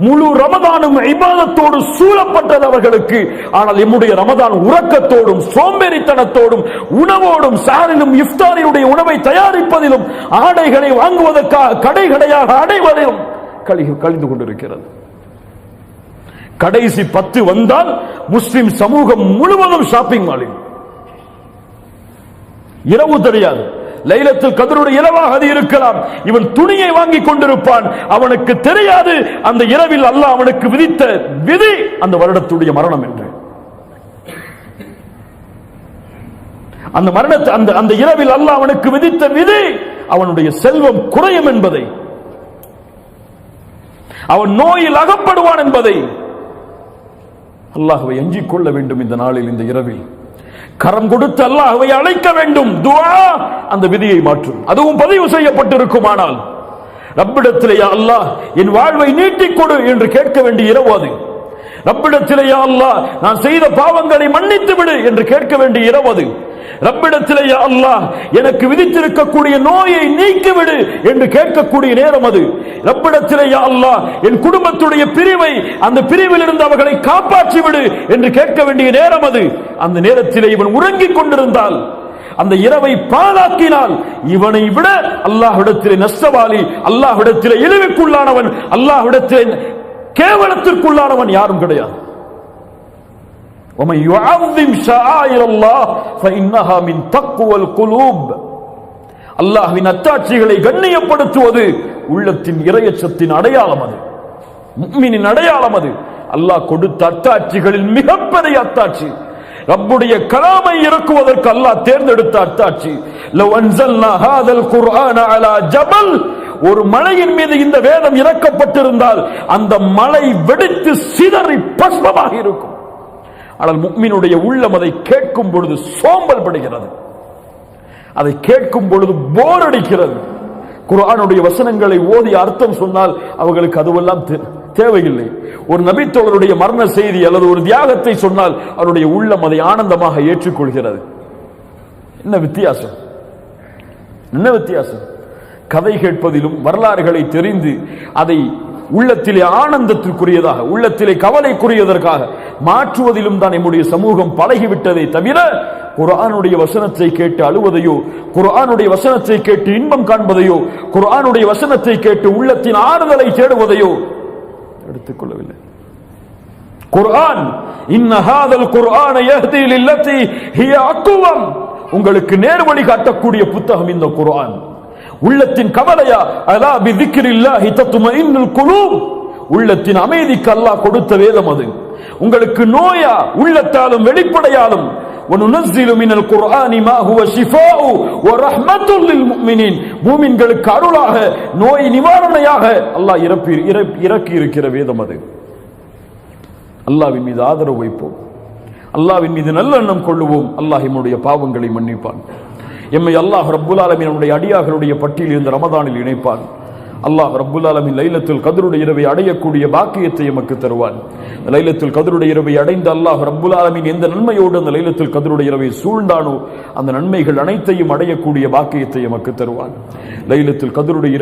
Speaker 1: முழு ரமதானும் இபாதத்தோடு சூழப்பட்டது அவர்களுக்கு. ஆனால் நம்முடைய ரமதான் உறக்கத்தோடும் சோம்பேறித்தனத்தோடும் உணவோடும் சாரிலும் இஃப்தாரியுடைய உணவை தயாரிப்பதிலும் ஆடைகளை வாங்குவதற்காக கடைகடையாக அடைவதிலும் கழிந்து கொண்டிருக்கிறது. கடைசி 10 வந்தால் முஸ்லிம் சமூகம் முழுவதும் ஷாப்பிங் மாலில். இரவு தெரியாது, லைலத்துல் கத்ருடைய இரவாக அது இருக்கலாம். இவன் துணியை வாங்கி கொண்டிருப்பான், அவனுக்கு தெரியாது அந்த இரவில் அல்லாஹ் அவனுக்கு விதித்த விதி அந்த வருடத்துடைய மரணம் என்று. அந்த மரணத்தை அந்த இரவில் அல்லாஹ் அவனுக்கு விதித்த விதி அவனுடைய செல்வம் குறையும் என்பதை, அவன் நோயில் அகப்படுவான் என்பதை அல்லாஹ்வை அஞ்சிக் கொள்ள வேண்டும். இந்த நாளில், இந்த இரவில் கரம் கொடுத்து அல்லாஹ்வை அழைக்க வேண்டும். துஆ அந்த விதியை மாற்றும். அதுவும் பதிவு செய்யப்பட்டிருக்குமானால் ரப்பிடத்திலே யா அல்லாஹ் என் வாழ்வை நீட்டிக் கொடு என்று கேட்க வேண்டிய இரவு அது. ரப்பிடத்திலே யா அல்லாஹ் நான் செய்த பாவங்களை மன்னித்து விடு என்று கேட்க வேண்டிய இரவு அது. ரப்பிடத்திலே யா அல்லாஹ் எனக்கு விதித்திருக்கக்கூடிய நோயை நீக்கிவிடு என்று கேட்கக்கூடிய நேரம் அது. ரப்பிடத்திலே யா அல்லாஹ் என் குடும்பத்துடைய பிரிவை, அந்த பிரிவில் இருந்து அவர்களை காப்பாற்றி விடு என்று கேட்க வேண்டிய நேரம் அது. அந்த நேரத்திலே இவன் உறங்கிக் கொண்டிருந்தால், அந்த இரவை பாழாக்கினால், இவனை விட அல்லாஹ்விடத்திலே நஷ்டவாளி, அல்லாஹ்விடத்திலே இழிவுக்குள்ளானவன், அல்லாஹ்விடத்திலே கேவலத்திற்குள்ளானவன் யாரும் கிடையாது. وَمَنْ يُعَظِّمْ شَعَائِرَ اللَّهِ فَإِنَّهَا مِنْ تَقْوَى الْقُلُوبِ. அல்லாஹ்வின் அத்தாட்சிகளை கண்ணியப்படுத்துவது உள்ளத்தின் இறையச்சத்தின் அடையாளம். அது முஃமினின் அடையாளம். அது அல்லாஹ் கொடுத்த அத்தாட்சிகளில் மிகப்பெரிய அத்தாட்சி. ரப்புடைய கலாமை இறக்குவதற்கு அல்லாஹ் தேர்ந்தெடுத்த அத்தாட்சி. லவ் அன்ஸல்னா ஹாதல் குர்ஆன அலா ஜபல், ஒரு மலையின் மீது இந்த வேதம் இறக்கப்பட்டிருந்தால் அந்த மலை வெடித்து சிதறி பஸ்மமாக இருக்கும். ஆனால் முஃமினுடைய உள்ளம் அதை கேட்கும் பொழுது சோம்பல் படுகிறது, அதை கேட்கும் பொழுது போர் அடிக்கிறது. குர்ஆனுடைய வசனங்களை ஓதி அர்த்தம் சொன்னால் அவர்களுக்கு அதுவெல்லாம் தேவையில்லை. ஒரு நபித்தோழருடைய மரண செய்தி அல்லது ஒரு தியாகத்தை சொன்னால் அவருடைய உள்ளம் அதை ஆனந்தமாக ஏற்றுக்கொள்கிறது. என்ன வித்தியாசம்? என்ன வித்தியாசம்? கதை கேட்பதிலும் வரலாறுகளை தெரிந்து அதை உள்ளத்திலே ஆனந்தத்திற்குரியதாக, உள்ளத்திலே கவலைக்குரியதற்காக மாற்றுவதிலும் தான் நம்முடைய சமூகம் பழகிவிட்டதை தவிர, குர்ஆனுடைய வசனத்தை கேட்டு அழுவதையோ, குர்ஆனுடைய வசனத்தை கேட்டு இன்பம் காண்பதையோ, குர்ஆனுடைய வசனத்தை கேட்டு உள்ளத்தின் ஆறுதலை தேடுவதையோ எடுத்துக்கொள்ளவில்லை. குர்ஆன், இன்ன ஹாதல் குர்ஆன யஹ்தி லில்லதி ஹிய அக்வம், உங்களுக்கு நேர்வழி காட்டக்கூடிய புத்தகம் இந்த குர்ஆன். உள்ளத்தின் கவலையா, அலா பிதிக்ரில்லாஹி தத்மஇன்னுல் குலூப், உள்ளத்தின் அமைதிக்கு அல்லாஹ் கொடுத்த வேதம் அது. உங்களுக்கு நோயா, உள்ளத்தாலும் வெளிப்படையாலும், வனுனஸ்ஸிலு மினல் குர்ஆனி மா ஹுவ ஷிஃபாஉ வ ரஹ்மத்துல் லில் முஃமினீன், மூமின்களுக்கு அருளாக, நோய் நிவாரணையாக அல்லாஹ் இறக்கி இருக்கிற வேதம் அது. அல்லாஹ்வின் மீது ஆதரவு வைப்போம், அல்லாஹ்வின் மீது நல்லெண்ணம் கொள்ளுவோம். அல்லாஹ் நம்முடைய பாவங்களை மன்னிப்பான். எம்மை அல்லாஹ் ரப்புல் ஆலமீனுடைய அடியார்களுடைய பட்டியலில் இந்த ரமதானில் இணைப்பான். அல்லாஹ் ரப்புல் ஆலமீன் லைலத்துல் கத்ருடைய இரவை அடையக்கூடிய பாக்கியத்தை எமக்கு தருவான். லைலத்துல் கத்ருடைய இரவை அடைந்த அல்லாஹ் ரப்புல் ஆலமீன் எந்த நன்மையோடு அந்த லைலத்துல் கத்ருடைய இரவை சூழ்ந்தானோ அந்த நன்மைகள் அனைத்தையும் அடையக்கூடிய பாக்கியத்தை எமக்கு தருவான். லைலத்துல் கத்ருடைய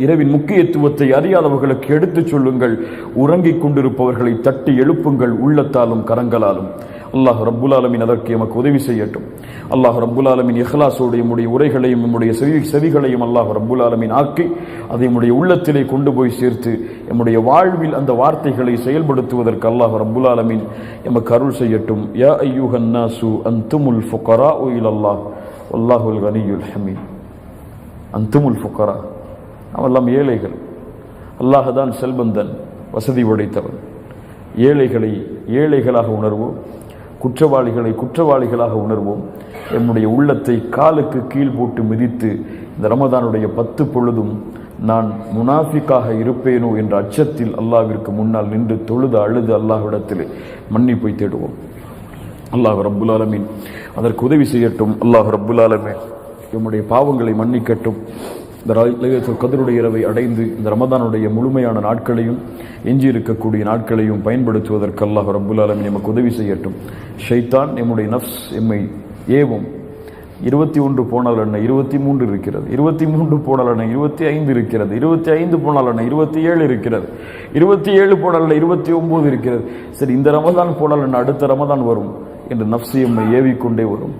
Speaker 1: இரவின் முக்கியத்துவத்தை அறியாதவர்களுக்கு எடுத்துச் சொல்லுங்கள். உறங்கிக் கொண்டிருப்பவர்களை தட்டி எழுப்புங்கள், உள்ளத்தாலும் கரங்களாலும். அல்லாஹ் ரப்புல் ஆலமீன் அதற்கு எமக்கு உதவி செய்யட்டும். அல்லாஹ் ரப்புல் ஆலமீன் இஹ்லாஸோடு நம்முடைய உரைகளையும் நம்முடைய செவிகளையும் அல்லாஹ் ரப்புல் ஆலமீன் ஆக்கி அதை நம்முடைய உள்ளத்திலே கொண்டு போய் சேர்த்து நம்முடைய வாழ்வில் அந்த வார்த்தைகளை செயல்படுத்துவதற்கு அல்லாஹ் ரப்புல் ஆலமீன் எமக்கு அருள் செய்யட்டும். யா அய்யுஹன் நாசு அன்துமுல் ஃபுகராஉ இலல்லாஹ் வல்லாஹுல் கனியுல் ஹமீத். அன்துமுல் ஃபுகரா, அவெல்லாம் ஏழைகள். அல்லாஹ் தான் செல்வந்தன், வசதி படைத்தவன். ஏழைகளை ஏழைகளாக உணர்வோம், குற்றவாளிகளை குற்றவாளிகளாக உணர்வோம். என்னுடைய உள்ளத்தை காலுக்கு கீழ் போட்டு மிதித்து இந்த ரமதானுடைய 10 பொழுதும் நான் முனாஃபிக்காக இருப்பேனோ என்ற அச்சத்தில் அல்லாஹ்விற்கு முன்னால் நின்று தொழுது அழுது அல்லாஹ்விடத்திலே மன்னிப்பை தேடுவோம். அல்லாஹ் ரப்புல் ஆலமீன் அதற்கு உதவி செய்யட்டும். அல்லாஹ் ரப்புல் ஆலமீன் நம்முடைய பாவங்களை மன்னிக்கட்டும். இந்த லைலத்துல் கத்ருடைய இரவை அடைந்து இந்த ரமதானுடைய முழுமையான நாட்களையும் எஞ்சி இருக்கக்கூடிய நாட்களையும் பயன்படுத்துவதற்கு அல்லாஹ் ரப்புல் ஆலமீன் நமக்கு உதவி செய்யட்டும். ஷைத்தான் நம்முடைய நஃப்ஸ் எம்மை ஏவும். 21 போனால் என்ன, 23 இருக்கிறது. 23 போனால் என்ன, 25 இருக்கிறது. 25 போனால் என்ன, 27 இருக்கிறது. 27 போனால் 29 இருக்கிறது. சரி, இந்த ரமதான் போனால் என்ன, அடுத்த ரமதான் வரும் என்று நஃப்ஸ் எம்மை ஏவிக்கொண்டே வரும்.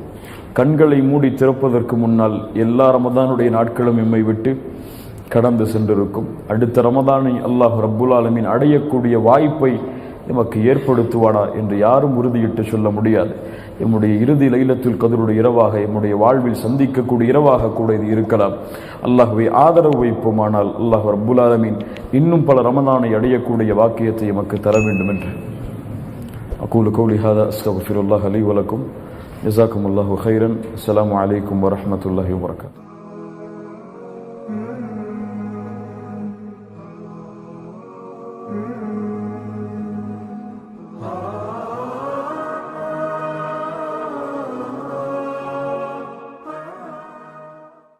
Speaker 1: கண்களை மூடி திறப்பதற்கு முன்னால் எல்லா ரமதானுடைய நாட்களும் எம்மை விட்டு கடந்து சென்றிருக்கும். அடுத்த ரமதானை அல்லாஹ் ரப்புல் ஆலமீன் அடையக்கூடிய வாய்ப்பை எமக்கு ஏற்படுத்துவானா என்று யாரும் உறுதியிட்டு சொல்ல முடியாது. எம்முடைய இறுதி லைலத்துல் கத்ருடைய இரவாக, எம்முடைய வாழ்வில் சந்திக்கக்கூடிய இரவாக கூட இது இருக்கலாம். அல்லாஹ்வை ஆதரவு வைப்போமானால் அல்லாஹ் ரப்புல் ஆலமீன் இன்னும் பல ரமதானை அடையக்கூடிய வாக்கியத்தை எமக்கு தர வேண்டும் என்று அகூலு கௌலி ஹாதா அஸ்தக்ஃபிருல்லாஹ் லி வ லக்கும் ஜஸாக்குமுல்லாஹு கைரன். அஸ்ஸலாமு அலைக்கும் வரஹ்மத்துல்லாஹி வபரகாத்துஹு.